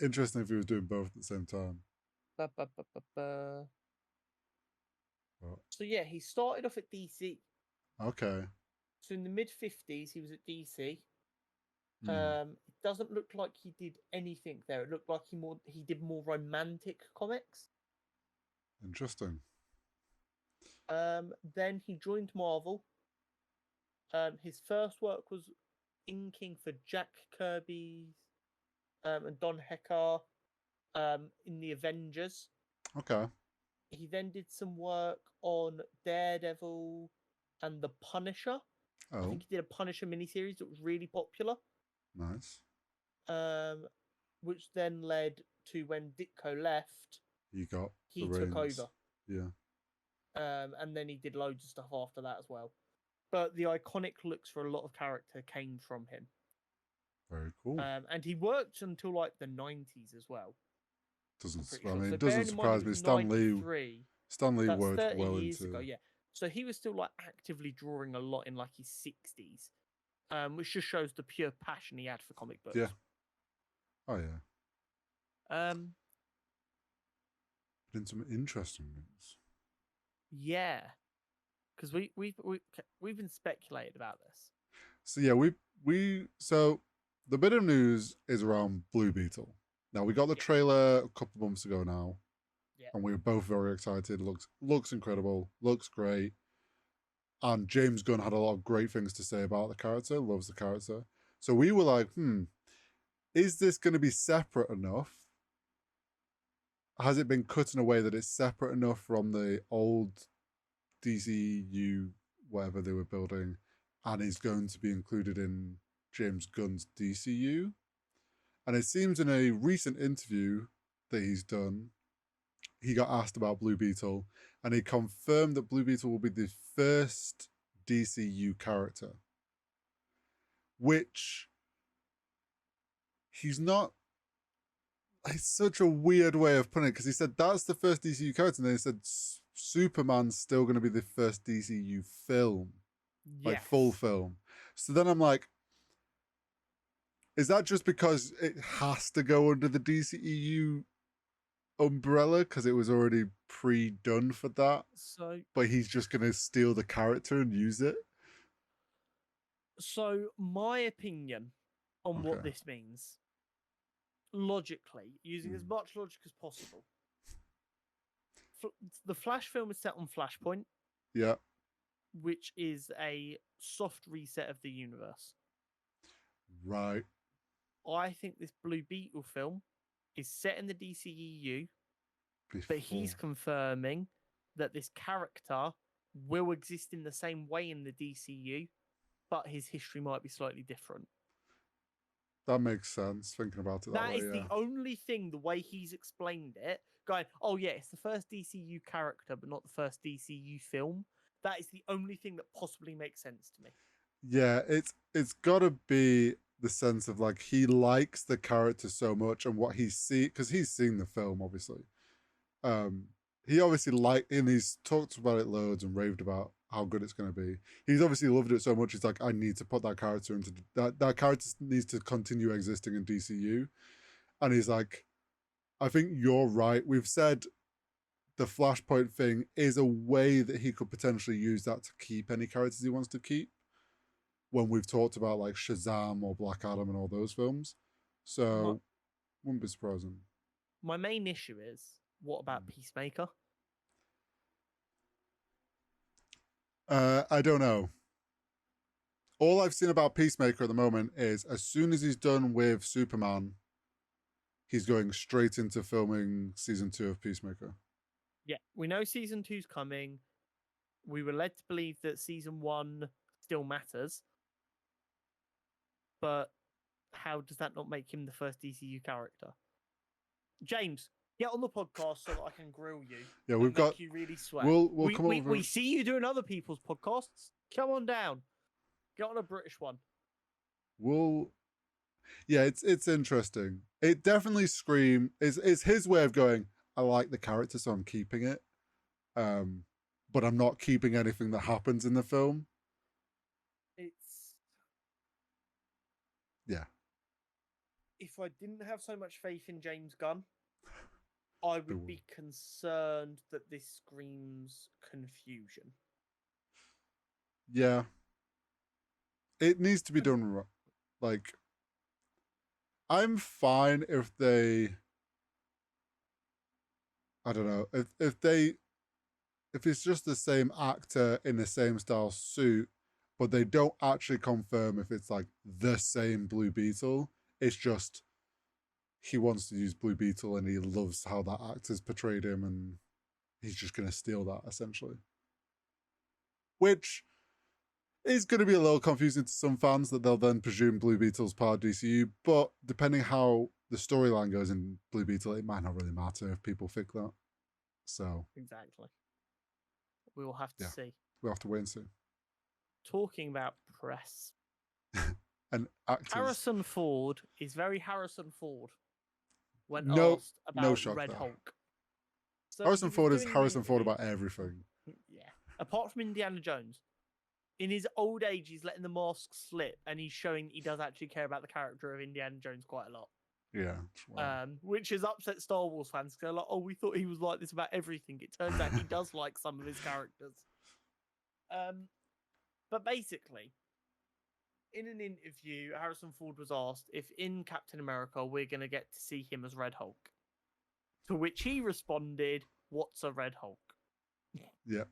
interesting if he was doing both at the same time. Ba, ba, ba, ba, ba. But, So yeah, he started off at DC. okay. So in the mid 50s, he was at DC. Hmm. It doesn't look like he did anything there. It looked like he did more romantic comics. Interesting. Then he joined Marvel. His first work was inking for Jack Kirby's and Don Hecker in the Avengers. Okay. He then did some work on Daredevil and the Punisher. I Oh, think he did a Punisher miniseries that was really popular. nice. Um, which then led to when Ditko left, You got the he took reins. over. Yeah. And then he did loads of stuff after that as well. But the iconic looks for a lot of character came from him. Very cool. And he worked until like the 90s as well. I'm Doesn't pretty I sure. mean So it doesn't bearing in mind it surprise was me. Stan Lee 93, that's worked 30 well years ago, into yeah. So he was still like actively drawing a lot in like his 60s, which just shows the pure passion he had for comic books. yeah. Oh yeah. Um, Been some interesting news. yeah, because we've been speculating about this. So yeah, we so the bit of news is around Blue Beetle. Now we got the Yeah. trailer a couple months ago now, Yeah. and we were both very excited. Looks incredible, looks great. And James Gunn had a lot of great things to say about the character, loves the character. So we were like, is this going to be separate enough? Has it been cut in a way that it's separate enough from the old DCU, whatever they were building, and is going to be included in James Gunn's DCU? And it seems in a recent interview that he's done, he got asked about Blue Beetle, and he confirmed that Blue Beetle will be the first DCU character, which he's not. It's such a weird way of putting it because he said that's the first DCU character, and then he said Superman's still going to be the first DCU film, like full Yes. film. So then I'm like, is that just because it has to go under the DCEU umbrella because it was already pre-done for that? So But he's just going to steal the character and use it? So, my opinion on what Okay. this means, logically, using as much logic as possible, the Flash film is set on Flashpoint, Yeah. which is a soft reset of the universe. Right. I think this Blue Beetle film is set in the DCEU, but he's Before. confirming that this character will exist in the same way in the DCU, but his history might be slightly different. That makes sense, thinking about it that That way, is yeah. the only thing, the way he's explained it, going, oh yeah, it's the first DCU character, but not the first DCU film. That is the only thing that possibly makes sense to me. Yeah, it's got to be the sense of like he likes the character so much and what he see because he's seen the film obviously. Um, he obviously liked and he's talked about it loads and raved about how good it's going to be. He's obviously loved it so much. He's like, I need to put that character into that character needs to continue existing in DCU, and he's like, I think you're right. We've said the Flashpoint thing is a way that he could potentially use that to keep any characters he wants to keep. When we've talked about like Shazam or Black Adam and all those films, so wouldn't be surprising. My main issue is, what about Peacemaker? I don't know. All I've seen about Peacemaker at the moment is as soon as he's done with Superman, he's going straight into filming season 2 of Peacemaker. Yeah, we know season 2's coming. We were led to believe that season 1 still matters. But how does that not make him the first DCU character? James, get on the podcast so that I can grill you. Yeah, we've got. Make you really sweat. We'll come over. We see you doing other people's podcasts. Come on down. Get on a British one. Yeah, it's interesting. It definitely it's his way of going, I like the character, so I'm keeping it. But I'm not keeping anything that happens in the film. Yeah. If I didn't have so much faith in James Gunn, I would be concerned that this screams confusion. Yeah. It needs to be done right. Like, I'm fine if they, I don't know, if it's just the same actor in the same style suit, but they don't actually confirm if it's like the same Blue Beetle. It's just he wants to use Blue Beetle and he loves how that actor's portrayed him and he's just going to steal that essentially. Which is going to be a little confusing to some fans that they'll then presume Blue Beetle's part of DCU, but depending how the storyline goes in Blue Beetle, it might not really matter if people think that. So exactly. We will have to see. We'll have to wait and see. Talking about press. And actors. Harrison Ford is very Harrison Ford when asked about Red Hulk. So Harrison Ford is Harrison Ford about everything. Yeah. Apart from Indiana Jones. In his old age, he's letting the mask slip and he's showing he does actually care about the character of Indiana Jones quite a lot. Yeah. Which has upset Star Wars fans because they're like, oh, we thought he was like this about everything. It turns out he does like some of his characters. But basically, in an interview, Harrison Ford was asked if in Captain America we're going to get to see him as Red Hulk. To which he responded, "What's a Red Hulk?" Yeah.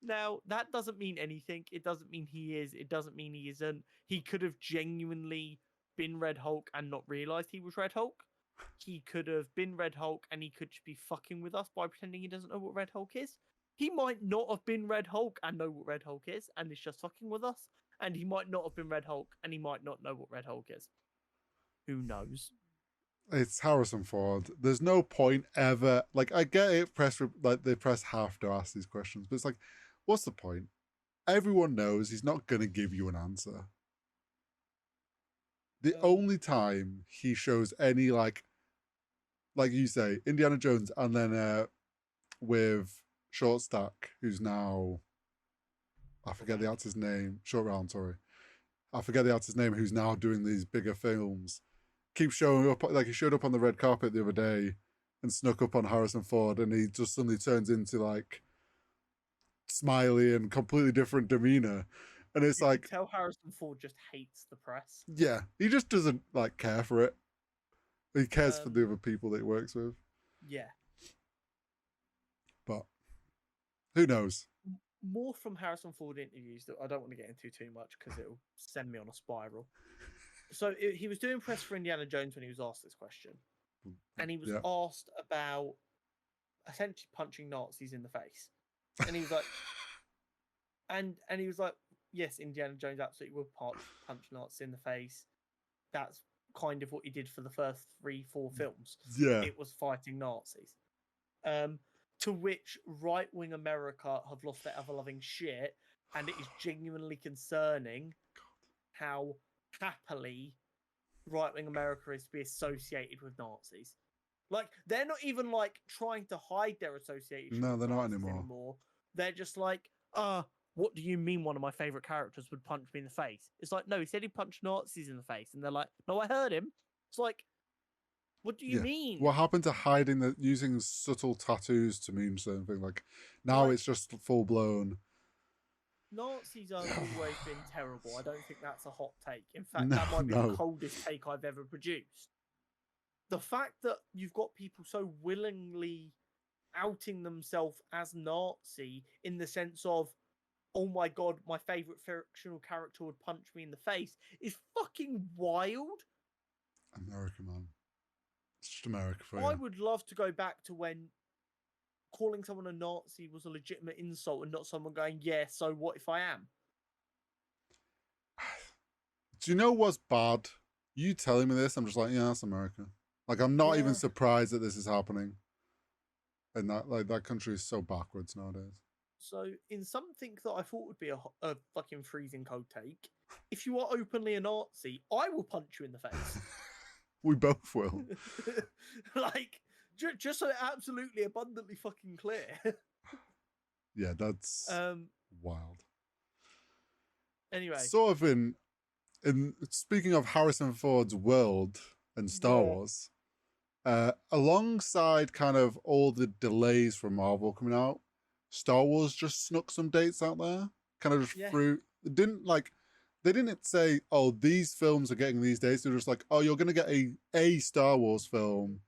Now, that doesn't mean anything. It doesn't mean he is. It doesn't mean he isn't. He could have genuinely been Red Hulk and not realized he was Red Hulk. He could have been Red Hulk and he could just be fucking with us by pretending he doesn't know what Red Hulk is. He might not have been Red Hulk and know what Red Hulk is and is just fucking with us. And he might not have been Red Hulk and he might not know what Red Hulk is. Who knows? It's Harrison Ford. There's no point ever. Like, I get it. The press have to ask these questions, but it's like, what's the point? Everyone knows he's not going to give you an answer. The only time he shows any like you say, Indiana Jones, and then with Short Stack, who's now, I forget the actor's name. Short Round, sorry. I forget the actor's name, who's now doing these bigger films. Keeps showing up, like he showed up on the red carpet the other day and snuck up on Harrison Ford, and he just suddenly turns into like smiley and completely different demeanor. And it's like, tell Harrison Ford just hates the press. Yeah, he just doesn't like care for it. He cares for the other people that he works with. Yeah. But who knows? More from Harrison Ford interviews that I don't want to get into too much because it'll send me on a spiral. So he was doing press for Indiana Jones when he was asked this question. And he was asked about essentially punching Nazis in the face. And he was like, and he was like, yes, Indiana Jones absolutely will punch Nazis in the face. That's kind of what he did for the first 3-4 films. Yeah. It was fighting Nazis. To which right-wing America have lost their ever-loving shit, and it is genuinely concerning how happily right-wing America is to be associated with Nazis. Like, they're not even like trying to hide their association No, with they're not Nazis anymore. They're just like, what do you mean one of my favorite characters would punch me in the face? It's like, no, he said he punched Nazis in the face. And they're like, no, I heard him. It's like, what do you mean? What happened to hiding using subtle tattoos to mean certain things? Like, now Like, it's just full blown. Nazis have always been terrible. I don't think that's a hot take. In fact, No, that might be no. the coldest take I've ever produced. The fact that you've got people so willingly outing themselves as Nazi in the sense of, oh my god, my favorite fictional character would punch me in the face is fucking wild. America, man. It's just America for I you. would love to go back to when calling someone a Nazi was a legitimate insult and not someone going, yeah, so what if I am? Do you know what's bad? You telling me this, I'm just like, yeah, that's America. Like, I'm not even surprised that this is happening. And that country is so backwards nowadays. So, in something that I thought would be a fucking freezing cold take, if you are openly a Nazi, I will punch you in the face. We both will. Like, just so absolutely abundantly fucking clear. Yeah, that's wild. Anyway, sort of in speaking of Harrison Ford's world and Star Wars, alongside kind of all the delays from Marvel coming out, Star Wars just snuck some dates out there. Kind of just through. They didn't say, oh, these films are getting these dates. They're just like, oh, you're gonna get a Star Wars film.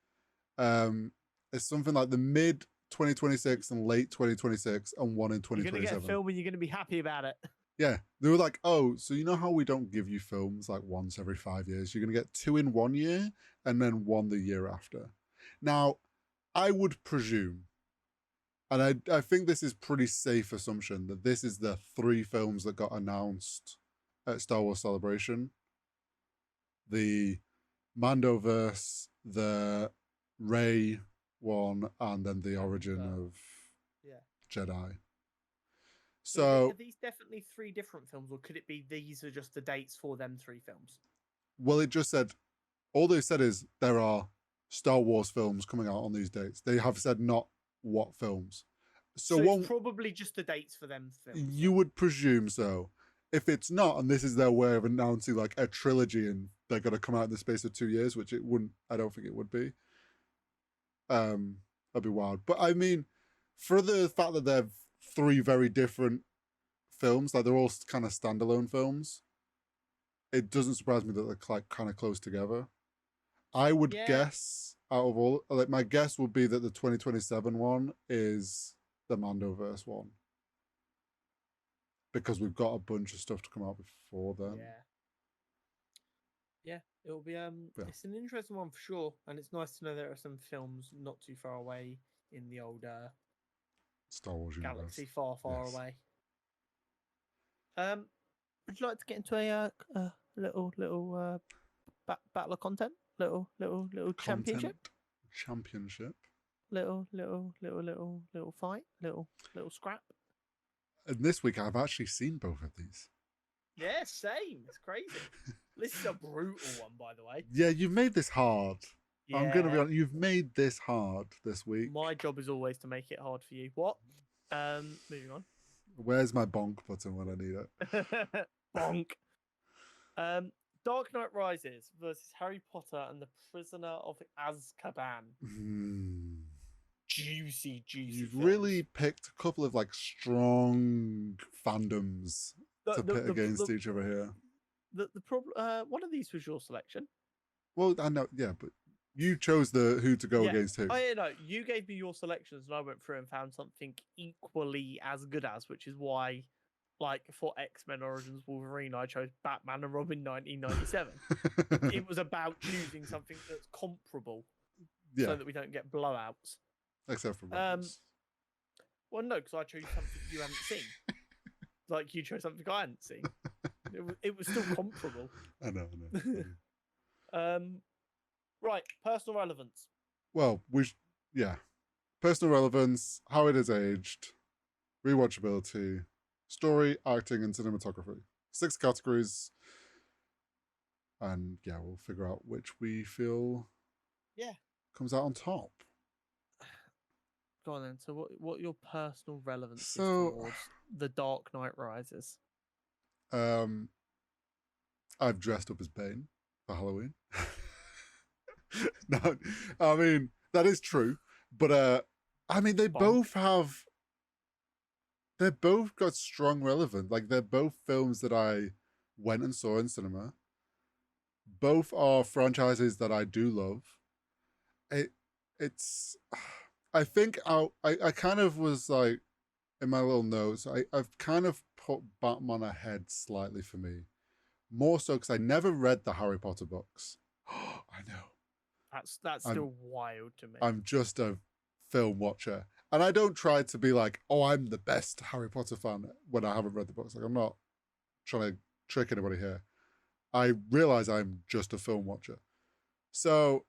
It's something like the mid 2026 and late 2026 and one in 2027. You're gonna get a film and you're gonna be happy about it. Yeah, they were like, oh, so you know how we don't give you films like once every 5 years? You're going to get 2 in 1 year and then 1 the year after. Now, I would presume, and I think this is pretty safe assumption, that this is the 3 films that got announced at Star Wars Celebration. The Mandoverse, the Rey one, and then the origin of Jedi. So are these definitely 3 different films, or could it be these are just the dates for them 3 films? Well, it just said, all they said is there are Star Wars films coming out on these dates. They have said not what films. So it's probably just the dates for them films. You would presume so. If it's not, and this is their way of announcing like a trilogy and they're going to come out in the space of 2 years, which it wouldn't, I don't think it would be. That'd be wild. But I mean, for the fact that they're 3 very different films, like they're all kind of standalone films, it doesn't surprise me that they're like kind of close together. I would guess out of all, like my guess would be that the 2027 one is the Mandoverse one, because we've got a bunch of stuff to come out before then. Yeah, it'll be it's an interesting one for sure, and it's nice to know there are some films not too far away in the old Star Wars universe. galaxy far away. Would you like to get into a little battle of content? Little championship? Little fight? Little scrap? And this week I've actually seen both of these. Yeah, same. It's crazy. This is a brutal one, by the way. Yeah, you've made this hard. Yeah. I'm going to be honest, you've made this hard this week. My job is always to make it hard for you. What? Moving on. Where's my bonk button when I need it? Bonk. Dark Knight Rises versus Harry Potter and the Prisoner of Azkaban. Juicy. You've films. really picked a couple of like strong fandoms to pit against each other here. The problem. One of these was your selection. Well, I know, yeah, but you chose who to go against who. Oh yeah, no, you gave me your selections, and I went through and found something equally as good as, which is why, like for X-Men Origins Wolverine, I chose Batman and Robin 1997. It was about choosing something that's comparable, so that we don't get blowouts. Except for Robins. Well, no, because I chose something you haven't seen. Like you chose something I hadn't seen. It was still comparable. I know. Right, personal relevance. Well, personal relevance, how it has aged, rewatchability, story, acting, and cinematography. 6 categories. and yeah, we'll figure out which we feel Yeah. comes out on top. Go on then. So what your personal relevance is So, towards The Dark Knight Rises? um, I've dressed up as Bane for Halloween. No, I mean that is true, but I mean they Fun. both have. They're both got strong relevance. Like they're both films that I went and saw in cinema. Both are franchises that I do love. It it's I think I kind of was like in my little notes, I've kind of put Batman ahead slightly for me. More so because I never read the Harry Potter books. I know. That's I'm still wild to me. I'm just a film watcher. And I don't try to be like, oh, I'm the best Harry Potter fan when I haven't read the books. Like I'm not trying to trick anybody here. I realize I'm just a film watcher. So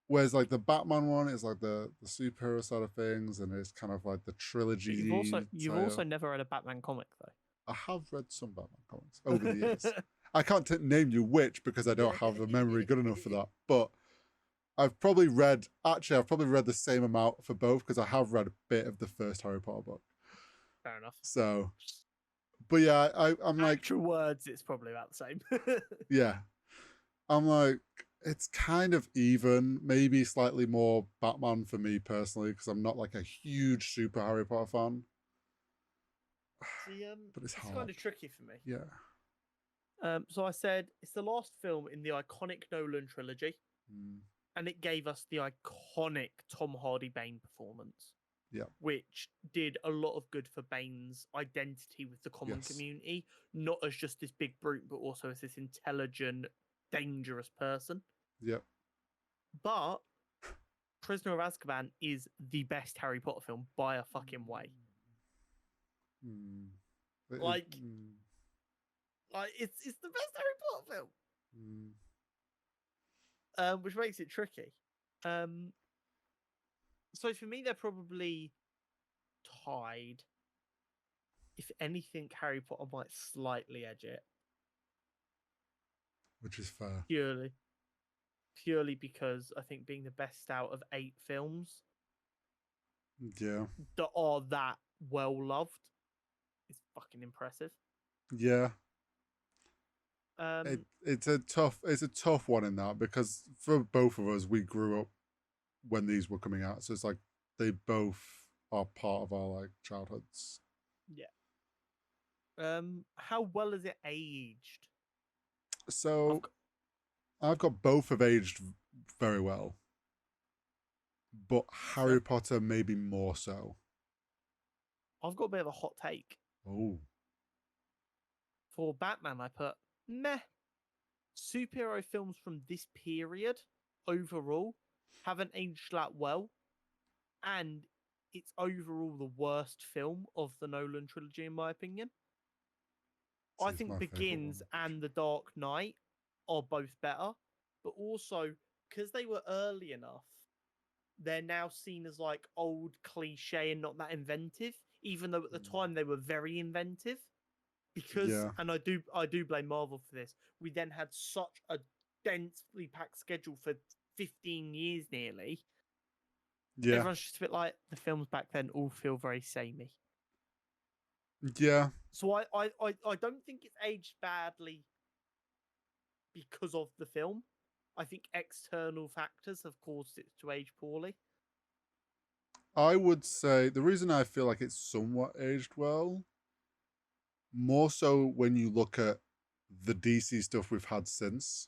whereas like the Batman one is like the superhero side of things, and it's kind of like the But trilogy. you've also never read a Batman comic I have read some Batman comics over the years. I can't name you which because I don't have the memory good enough for that. But I've probably read the same amount for both because I have read a bit of the first Harry Potter book. Fair enough. So, but yeah, I'm like, Actual words, it's probably about the same. yeah, I'm like, it's kind of even, maybe slightly more Batman for me personally because I'm not like a huge super Harry Potter fan. See, But it's hard. kind of tricky for me. Yeah. So I said it's the last film in the iconic Nolan trilogy, and it gave us the iconic Tom Hardy Bane performance. Yeah. Which did a lot of good for Bane's identity with the common community, not as just this big brute, but also as this intelligent, dangerous person. Yep. But Prisoner of Azkaban is the best Harry Potter film by a fucking way. Like it's the best Harry Potter film. Which makes it tricky. So for me, they're probably tied. If anything, Harry Potter might slightly edge it. Which is fair. Purely because I think being the best out of 8 films that are that well loved is fucking impressive. Yeah. It's a tough one in that because for both of us, we grew up when these were coming out, so it's like they both are part of our like childhoods. Yeah. How well is it aged? So I've got both have aged very well, but Harry Potter maybe more so. I've got a bit of a hot take. Oh. For Batman, I put meh. Superhero films from this period overall haven't aged that well, and it's overall the worst film of the Nolan trilogy, in my opinion. I think Begins and The Dark Knight are both better, but also because they were early enough, they're now seen as like old cliche and not that inventive, even though at the time they were very inventive. Because and I do blame Marvel for this. We then had such a densely packed schedule for 15 years nearly. Yeah. Everyone's just a bit like the films back then all feel very samey. Yeah. So I don't think it's aged badly because of the film. I think external factors have caused it to age poorly. I would say the reason I feel like it's somewhat aged well, more so when you look at the DC stuff we've had since,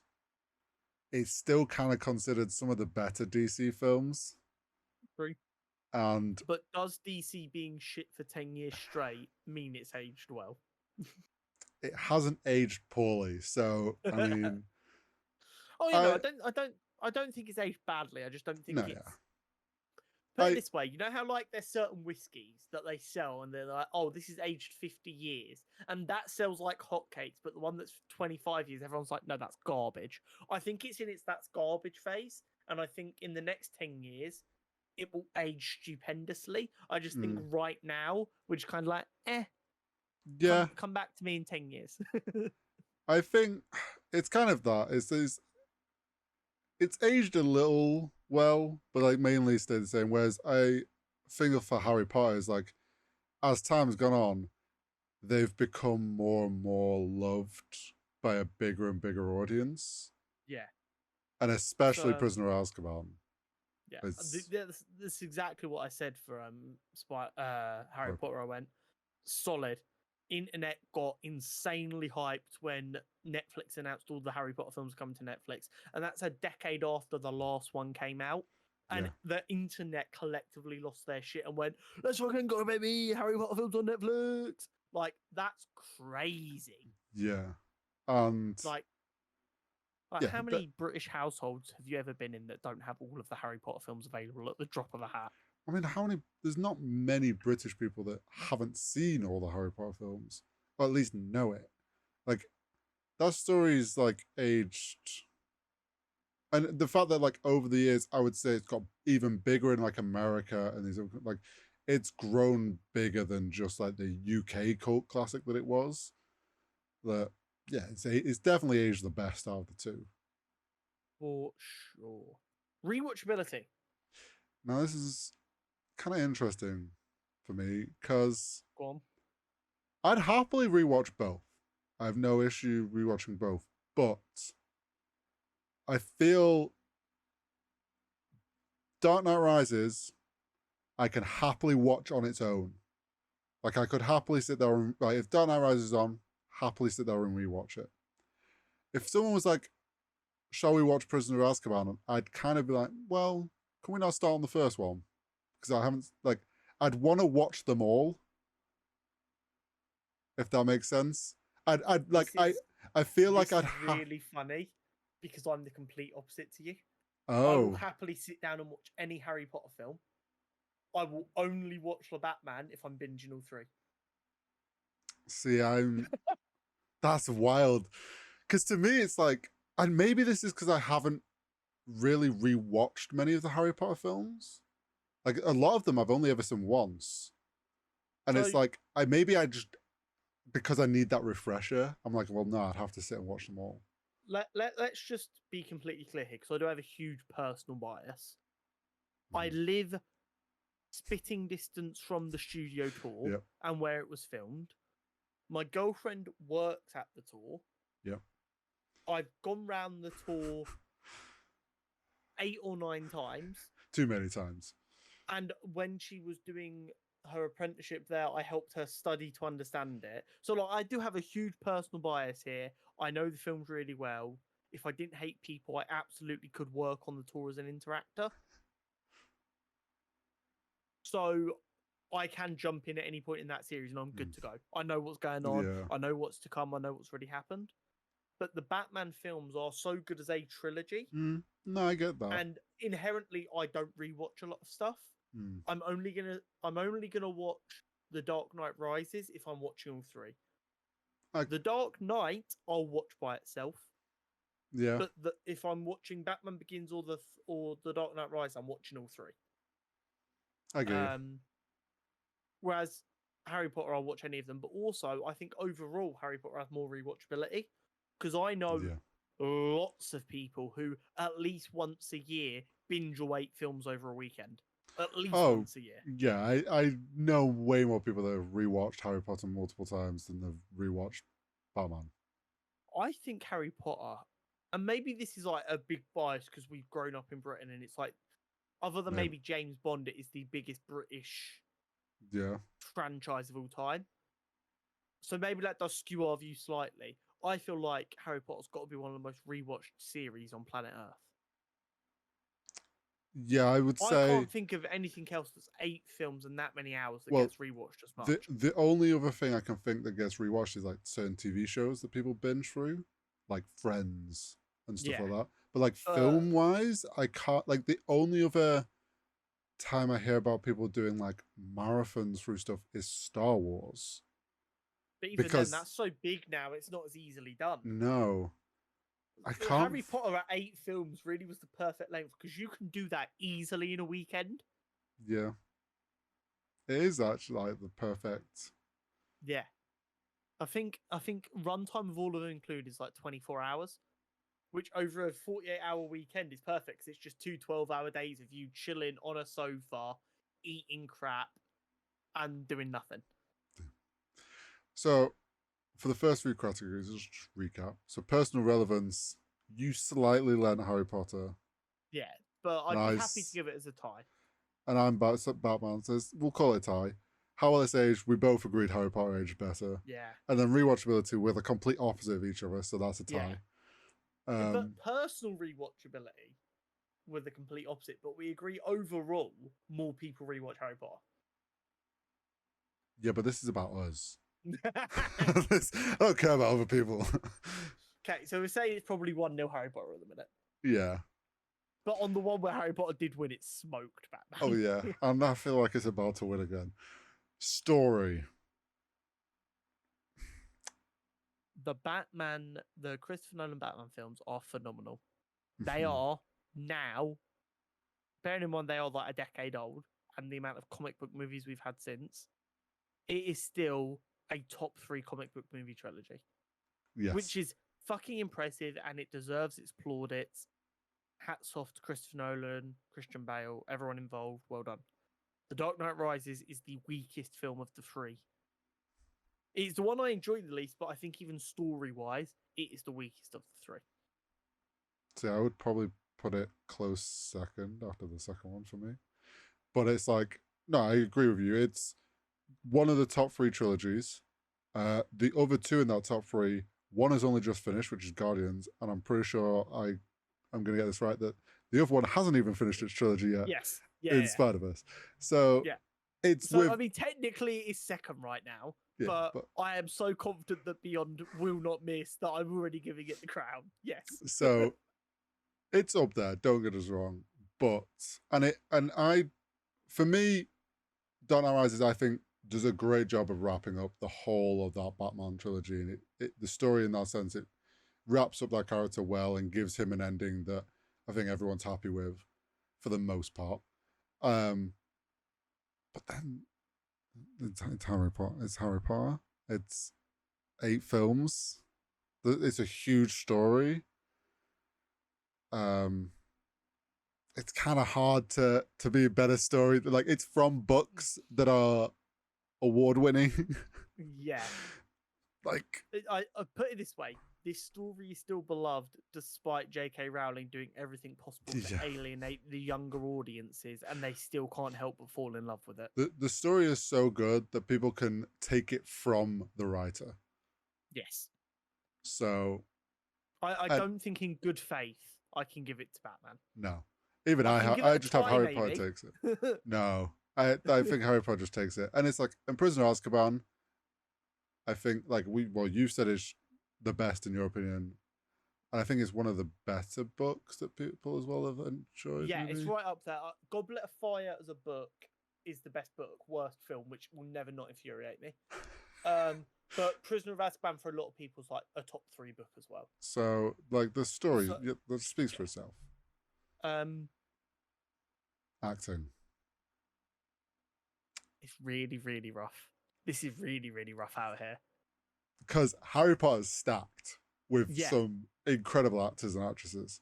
it's still kind of considered some of the better DC films. True. But does DC being shit for 10 years straight mean it's aged well? It hasn't aged poorly, so I mean. I don't think it's aged badly. I just don't think it's. Yeah. Put it this way, you know how like there's certain whiskies that they sell and they're like, oh, this is aged 50 years. And that sells like hotcakes, but the one that's 25 years, everyone's like, no, that's garbage. I think it's in its that's garbage phase. And I think in the next 10 years, it will age stupendously. I just think right now, we're just kind of like, Yeah. Come back to me in 10 years. I think it's kind of that. It's aged a little well, but like mainly stayed the same. Whereas I think for Harry Potter is like as time's gone on, they've become more and more loved by a bigger and bigger audience, Yeah. and especially So Prisoner of Azkaban. yeah, It's this is exactly what I said for Harry Harry Potter. Potter. I went solid. Internet got insanely hyped when Netflix announced all the Harry Potter films coming to Netflix, and that's a decade after the last one came out. And Yeah, the internet collectively lost their shit and went, "Let's fucking go, baby! Harry Potter films on Netflix!" Like that's crazy. yeah, and Like, like yeah. how many British households have you ever been in that don't have all of the Harry Potter films available at the drop of a hat? I mean, how many? There's not many British people that haven't seen all the Harry Potter films, or at least know it. Like that story's like aged, and the fact that like over the years, I would say it's got even bigger in like America, and these like it's grown bigger than just like the UK cult classic that it was. That yeah, it's definitely aged the best out of the two. For sure. Rewatchability. Now this is kind of interesting for me because Go on. I'd happily rewatch both. I have no issue rewatching both, but I feel Dark Knight Rises I can happily watch on its own. Like I could happily sit there and like if Dark Knight Rises is on, happily sit there and rewatch it. If someone was like, "Shall we watch Prisoner of Azkaban?" I'd kind of be like, "Well, can we not start on the first one?" Because I haven't like I'd want to watch them all if that makes sense. I'd like This is I feel like this I'd is have. really funny because I'm the complete opposite to you. I will Oh, happily sit down and watch any Harry Potter film. I will only watch the Batman if I'm binging all three. see, that's wild. Because to me, it's like, and maybe this is because I haven't really rewatched many of the Harry Potter films. Like a lot of them, I've only ever seen once, and So it's like I just because I need that refresher. I'm like, well, no, I'd have to sit and watch them all. let's just be completely clear here because I do have a huge personal bias. I Mhm. live spitting distance from the studio tour Yep, and where it was filmed. My girlfriend works at the tour. yep. I've gone round the tour 8 or 9 times. Too many times. And when she was doing her apprenticeship there, I helped her study to understand it. So like I do have a huge personal bias here. I know the films really well. If I didn't hate people, I absolutely could work on the tour as an interactor. So I can jump in at any point in that series and I'm good Mm. to go. I know what's going on. Yeah. I know what's to come. I know what's already happened. But the Batman films are so good as a trilogy. Mm. No, I get that. And inherently I don't rewatch a lot of stuff. Mm. I'm only gonna watch The Dark Knight Rises if I'm watching all three. I, The Dark Knight I'll watch by itself, yeah, but if I'm watching Batman Begins or the Dark Knight Rises, I'm watching all three. I get you. Um, whereas Harry Potter, I'll watch any of them, but also I think overall Harry Potter has more rewatchability because I know Yeah. lots of people who at least once a year binge or 8 films over a weekend. At least Oh, once a year. yeah. I know way more people that have rewatched Harry Potter multiple times than they've rewatched Batman. I think Harry Potter, and maybe this is like a big bias because we've grown up in Britain and it's like, other than Yeah. maybe James Bond, it is the biggest British Yeah. franchise of all time. So maybe that does skew our view slightly. I feel like Harry Potter's got to be one of the most rewatched series on planet Earth. Yeah, I would I say. can't think of anything else that's 8 films and that many hours that Well, gets rewatched as the much. the only other thing I can think that gets rewatched is like certain TV shows that people binge through, like Friends and stuff Yeah. like that. But like Uh, film wise, I can't. Like the only other time I hear about people doing like marathons through stuff is Star Wars. but even then, Because that's so big now, it's not as easily done. no, I can't. Harry Potter at 8 films really was the perfect length because you can do that easily in a weekend. Yeah, it is actually like the perfect. Yeah. I think runtime of all of them included is like 24 hours, which over a 48-hour weekend is perfect because it's just two 12-hour days of you chilling on a sofa, eating crap, and doing nothing. So, for the first three categories, just recap. So, personal relevance, you slightly learned Harry Potter, Yeah, but I'd be happy to give it as a tie. and I'm Batman. So we'll call it a tie. How well it's aged, we both agreed Harry Potter aged better. Yeah. And then rewatchability, we're the complete opposite of each other, so that's a tie. But personal rewatchability, we're the complete opposite. But we agree overall, more people rewatch Harry Potter. Yeah, but this is about us. I don't care about other people. Okay, so we're saying it's probably 1-0 Harry Potter at the minute. Yeah. But on the one where Harry Potter did win, it smoked Batman. Oh, yeah. And I feel like it's about to win again. Story. The Christopher Nolan Batman films are phenomenal. They are now, bearing in mind they are like a decade old, and the amount of comic book movies we've had since, it is still a top 3 comic book movie trilogy. Yes. Which is fucking impressive, and it deserves its plaudits. Hats off to Christopher Nolan, Christian Bale, everyone involved. Well done. The Dark Knight Rises is the weakest film of the 3. It's the one I enjoyed the least, but I think even story-wise, it is the weakest of the 3. So I would probably put it close second after the second one for me. But it's like, no, I agree with you. It's one of the top 3 trilogies. The other 2 in that top 3, one has only just finished, which is Guardians, and I'm pretty sure I'm going to get this right, that the other one hasn't even finished its trilogy yet. Yes. Yeah. In Spider-Verse. So yeah. It's so, I mean, technically it's second right now, yeah, but I am so confident that Beyond will not miss that I'm already giving it the crown. Yes. So it's up there, don't get us wrong. But for me, Dark Knight Rises, I think, does a great job of wrapping up the whole of that Batman trilogy. And the story in that sense, it wraps up that character well and gives him an ending that I think everyone's happy with for the most part. But then it's Harry Potter. It's Harry Potter. It's 8 films. It's a huge story. It's kind of hard to be a better story. Like, it's from books that are award winning. Yeah. Like, I put it this way: this story is still beloved despite J.K. Rowling doing everything possible to alienate the younger audiences, and they still can't help but fall in love with it. The story is so good that people can take it from the writer. Yes. So I don't think in good faith I can give it to Batman. No. Even I just have Harry Potter takes it. No. I think Harry Potter just takes it. And it's like, in Prisoner of Azkaban, I think, like, you've said it's the best in your opinion. And I think it's one of the better books that people as well have enjoyed. Yeah, maybe. it's right up there. Goblet of Fire as a book is the best book, worst film, which will never not infuriate me. But Prisoner of Azkaban for a lot of people is like a top 3 book as well. So, like, the story that speaks for itself. Acting. It's really, really rough. This is really, really rough out here. Because Harry Potter's stacked with some incredible actors and actresses.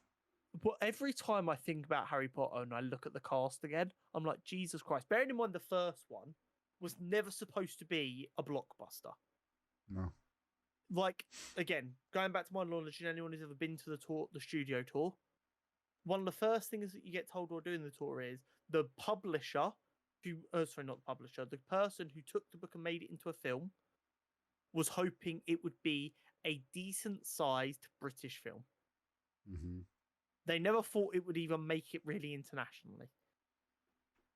But every time I think about Harry Potter and I look at the cast again, I'm like, Jesus Christ. Bearing in mind the first one was never supposed to be a blockbuster. No. Like, again, going back to my knowledge, and anyone who's ever been to the studio tour, one of the first things that you get told while doing the tour is the publisher, not the publisher, the person who took the book and made it into a film was hoping it would be a decent-sized British film. Mm-hmm. They never thought it would even make it really internationally.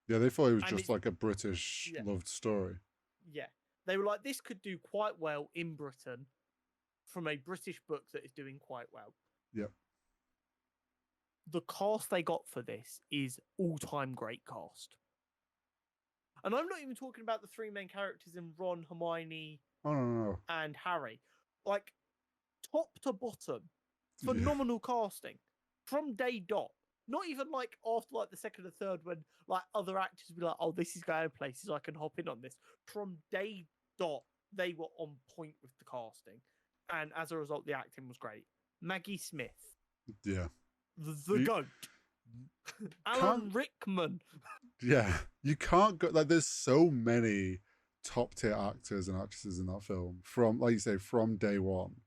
Yeah, they thought it was just like a British loved story. Yeah. They were like, this could do quite well in Britain from a British book that is doing quite well. Yep. The cast they got for this is all-time great cast. And I'm not even talking about the 3 main characters in Ron, Hermione, and Harry. Like, top to bottom, phenomenal casting from day dot. Not even like after like the second or third when like other actors be like, oh, this is going places, I can hop in on this. From day dot, they were on point with the casting, and as a result, the acting was great. Maggie Smith, Yeah. the You goat, can't. Alan Rickman. Yeah, you can't go. Like, there's so many top tier actors and actresses in that film from, like you say, from day one,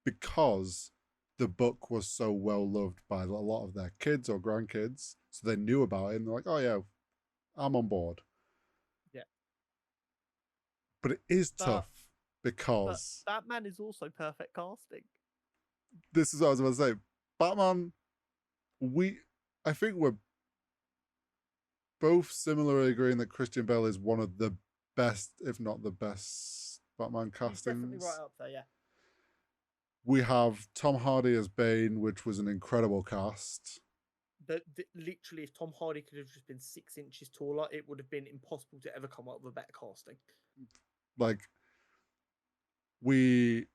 because the book was so well loved by a lot of their kids or grandkids, so they knew about it and they're like, "Oh yeah, I'm on board." Yeah, But it is but tough because Batman is also perfect casting. this is what I was about to say. Batman, we, I think we're both similarly agreeing that Christian Bale is one of the best, if not the best, Batman He's definitely right castings. up there. Yeah. We have Tom Hardy as Bane, which was an incredible cast. Literally, if Tom Hardy could have just been 6 inches taller, it would have been impossible to ever come up with a better casting. Like, we,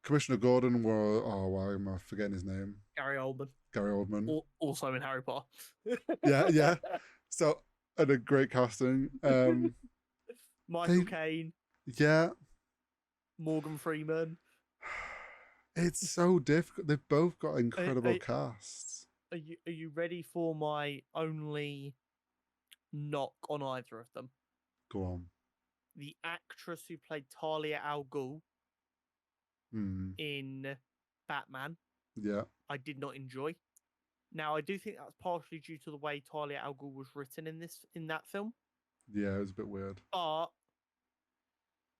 Commissioner Gordon were, oh, why am I forgetting his name? Gary Oldman, Gary Oldman. also in Harry Potter. Yeah. So, and a great casting. Michael Caine, Yeah, Morgan Freeman. it's so difficult. They've both got incredible Are, casts. are you ready for my only knock on either of them? Go on. The actress who played Talia al Ghul Hmm. in Batman, Yeah. I did not enjoy. Now, I do think that's partially due to the way Talia al Ghul was written in that film, Yeah, it was a bit weird. but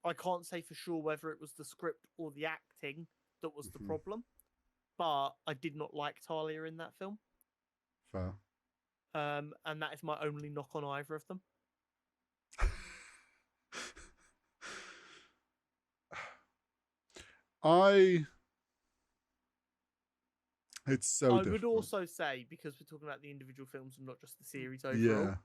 I can't say for sure whether it was the script or the acting that was the problem. But I did not like Talia in that film. Fair. And that is my only knock on either of them. It's so I difficult. would also say, because we're talking about the individual films and not just the series overall, Yeah.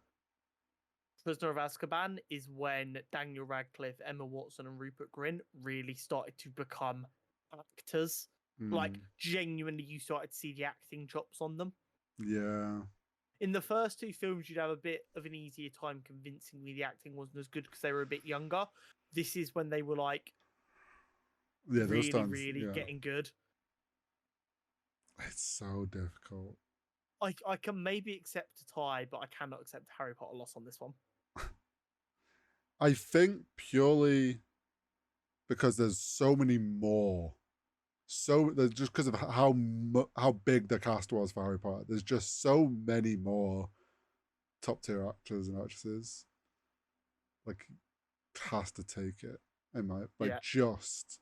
Prisoner of Azkaban is when Daniel Radcliffe, Emma Watson, and Rupert Grint really started to become actors. Like, genuinely, you started to see the acting chops on them. Yeah. In the first two films, you'd have a bit of an easier time convincing me the acting wasn't as good because they were a bit younger. This is when they were like, Yeah, really, those times, really getting good. It's so difficult. I can maybe accept a tie, but I cannot accept Harry Potter loss on this one. I think purely because there's so many more. So there's just because of how big the cast was for Harry Potter. There's just so many more top tier actors and actresses. Like, has to take it. In my just.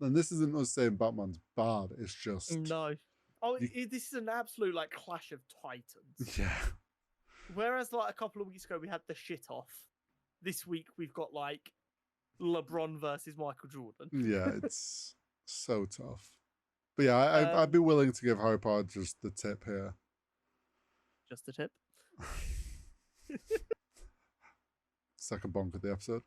And this isn't us saying Batman's bad. It's just no. This is an absolute like clash of titans. Yeah. Whereas like a couple of weeks ago we had the shit off. This week we've got like LeBron versus Michael Jordan. Yeah, it's so tough. But yeah, I'd be willing to give Harry Potter just the tip here. Just the tip. Second bonk of the episode.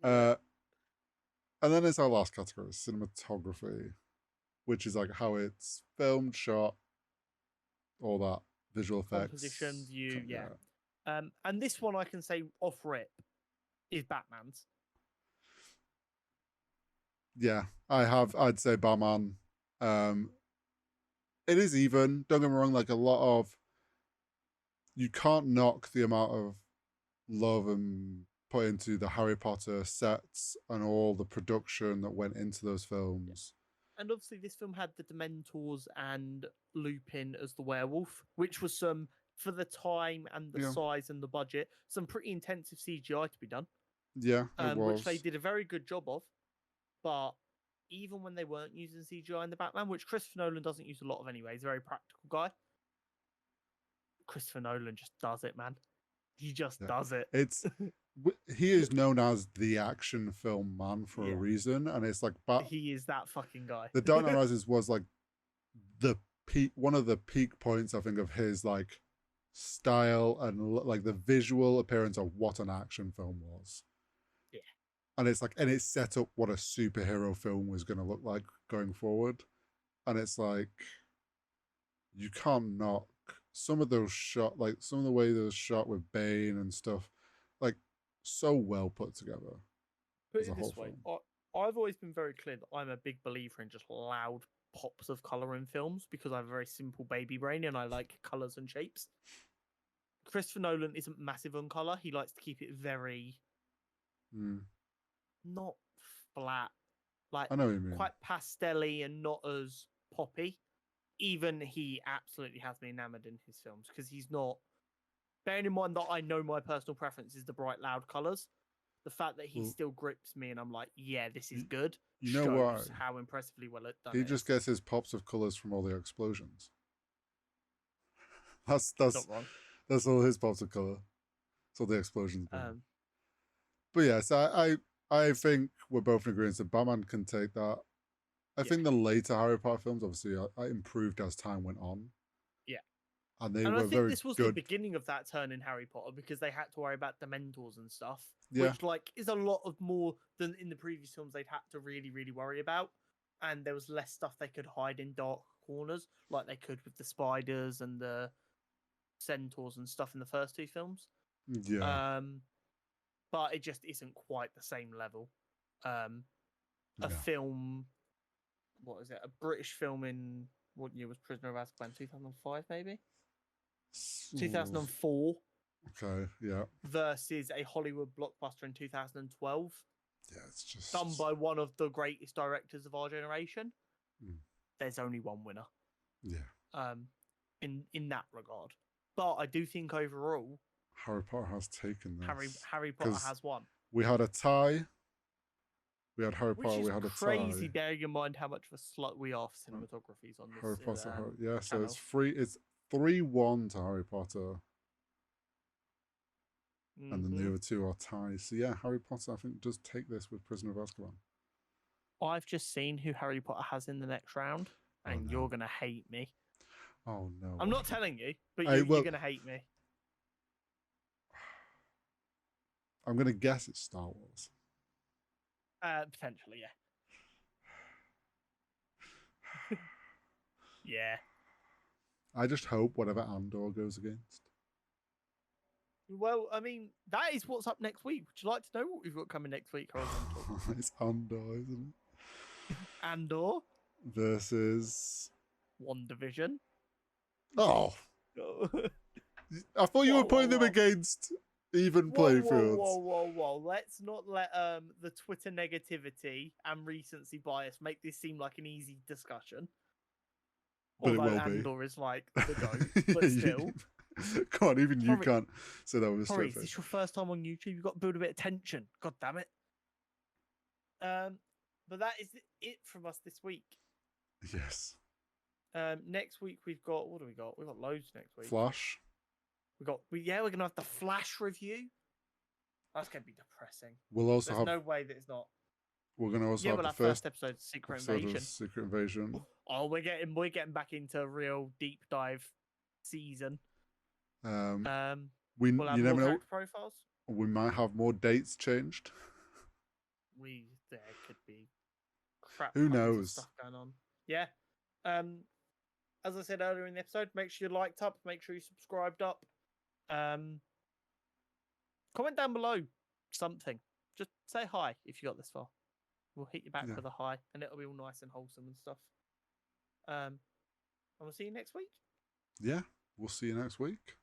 And then it's our last category, cinematography, which is like how it's filmed, shot, all that, visual effects, composition, view, yeah. And this one I can say off rip is Batman's. Yeah, I'd say Batman. It is even. Don't get me wrong. Like, a lot of, you can't knock the amount of love and put into the Harry Potter sets and all the production that went into those films. And obviously, this film had the Dementors and Lupin as the werewolf, which was some, for the time and the size and the budget, some pretty intensive CGI to be done. Yeah, it was. Which they did a very good job of. But even when they weren't using CGI in the Batman, which Christopher Nolan doesn't use a lot of anyway, he's a very practical guy. Christopher Nolan just does it, man. He just does it. He is known as the action film man for a reason, and it's like, he is that fucking guy. The Dark Knight Rises was like the peak, one of the peak points, I think, of his like style and like the visual appearance of what an action film was. Yeah. And it's like, and it set up what a superhero film was going to look like going forward. And it's like, you can't knock some of those shot, like some of the way those shot with Bane and stuff, like, so well put together. Put as a it whole this way, film. I've always been very clear that I'm a big believer in just loud pops of color in films because I have a very simple baby brain and I like colors and shapes. Christopher Nolan isn't massive on color. He likes to keep it very Mm. not flat, like I know what you mean. quite pastel-y and not as poppy. Even he absolutely has me enamored in his films because he's not. Bearing in mind that I know my personal preference is the bright, loud colors, the fact that he Well, still grips me and I'm like, yeah, this is you, good, you know why? shows how impressively well done He it just is. gets his pops of colors from all the explosions. That's He's that's not wrong. that's all his pops of color. It's all the explosions going on. Um, But yes, I think we're both in agreement that Batman can take that. I Yeah. think the later Harry Potter films obviously I improved as time went on. Yeah. And they and were I think very this was the good. beginning of that turn in Harry Potter because they had to worry about Dementors and stuff, Yeah. which like is a lot of more than in the previous films they'd had to really, really worry about. And there was less stuff they could hide in dark corners, like they could with the spiders and the centaurs and stuff in the first two films. Yeah. But it just isn't quite the same level. A Yeah. film, what is it? A British film in what year was Prisoner of Azkaban? 2005, maybe? 2004 Okay, yeah. versus a Hollywood blockbuster in 2012, Yeah, it's just done by one of the greatest directors of our generation. Mm. There's only one winner. Yeah. In that regard. But I do think overall, Harry Potter has taken this. Harry Potter 'Cause has won. we had a tie. We had Harry Which Potter, is we had a crazy, tie. bearing in mind how much of a slut we are for cinematographies on Harry this Potter, yeah, so channel. it's 3-1 to Harry Potter. And then the other two are ties. So yeah, Harry Potter I think does take this with Prisoner of Azkaban. I've just seen who Harry Potter has in the next round, and you're gonna hate me. Oh no. I'm not telling you, but well, you're gonna hate me. I'm gonna guess it's Star Wars. Potentially, yeah. Yeah. I just hope whatever Andor goes against. Well, I mean, that is what's up next week. Would you like to know what we've got coming next week, Horizontal? It's Andor, isn't it? Andor versus WandaVision. Oh, Oh. I thought you were putting them against even playing fields. Whoa. Let's not let the Twitter negativity and recency bias make this seem like an easy discussion. But although it will Andor be. is like the GOAT, but still. Come on, even you can't say that with a straight Sorry, is face. this your first time on YouTube? You've got to build a bit of tension. God damn it. But that is it from us this week. Yes. Next week we've got, what do we got? We've got loads next week. Flash. We're gonna have the Flash review. That's gonna be depressing. We'll also There's no way that it's not. We're gonna also have we'll the have first episode of Secret episode Invasion. of Secret Invasion. Oh, we're getting back into a real deep dive season. We'll you have never more know. character Profiles. We might have more dates changed. There could be crap. Who tons of knows? stuff going on. Yeah. As I said earlier in the episode, make sure you're liked up. Make sure you subscribed up. Comment down below something. Just say hi if you got this far. We'll hit you back with a hi, and it'll be all nice and wholesome and stuff. And we'll see you next week. Yeah, we'll see you next week.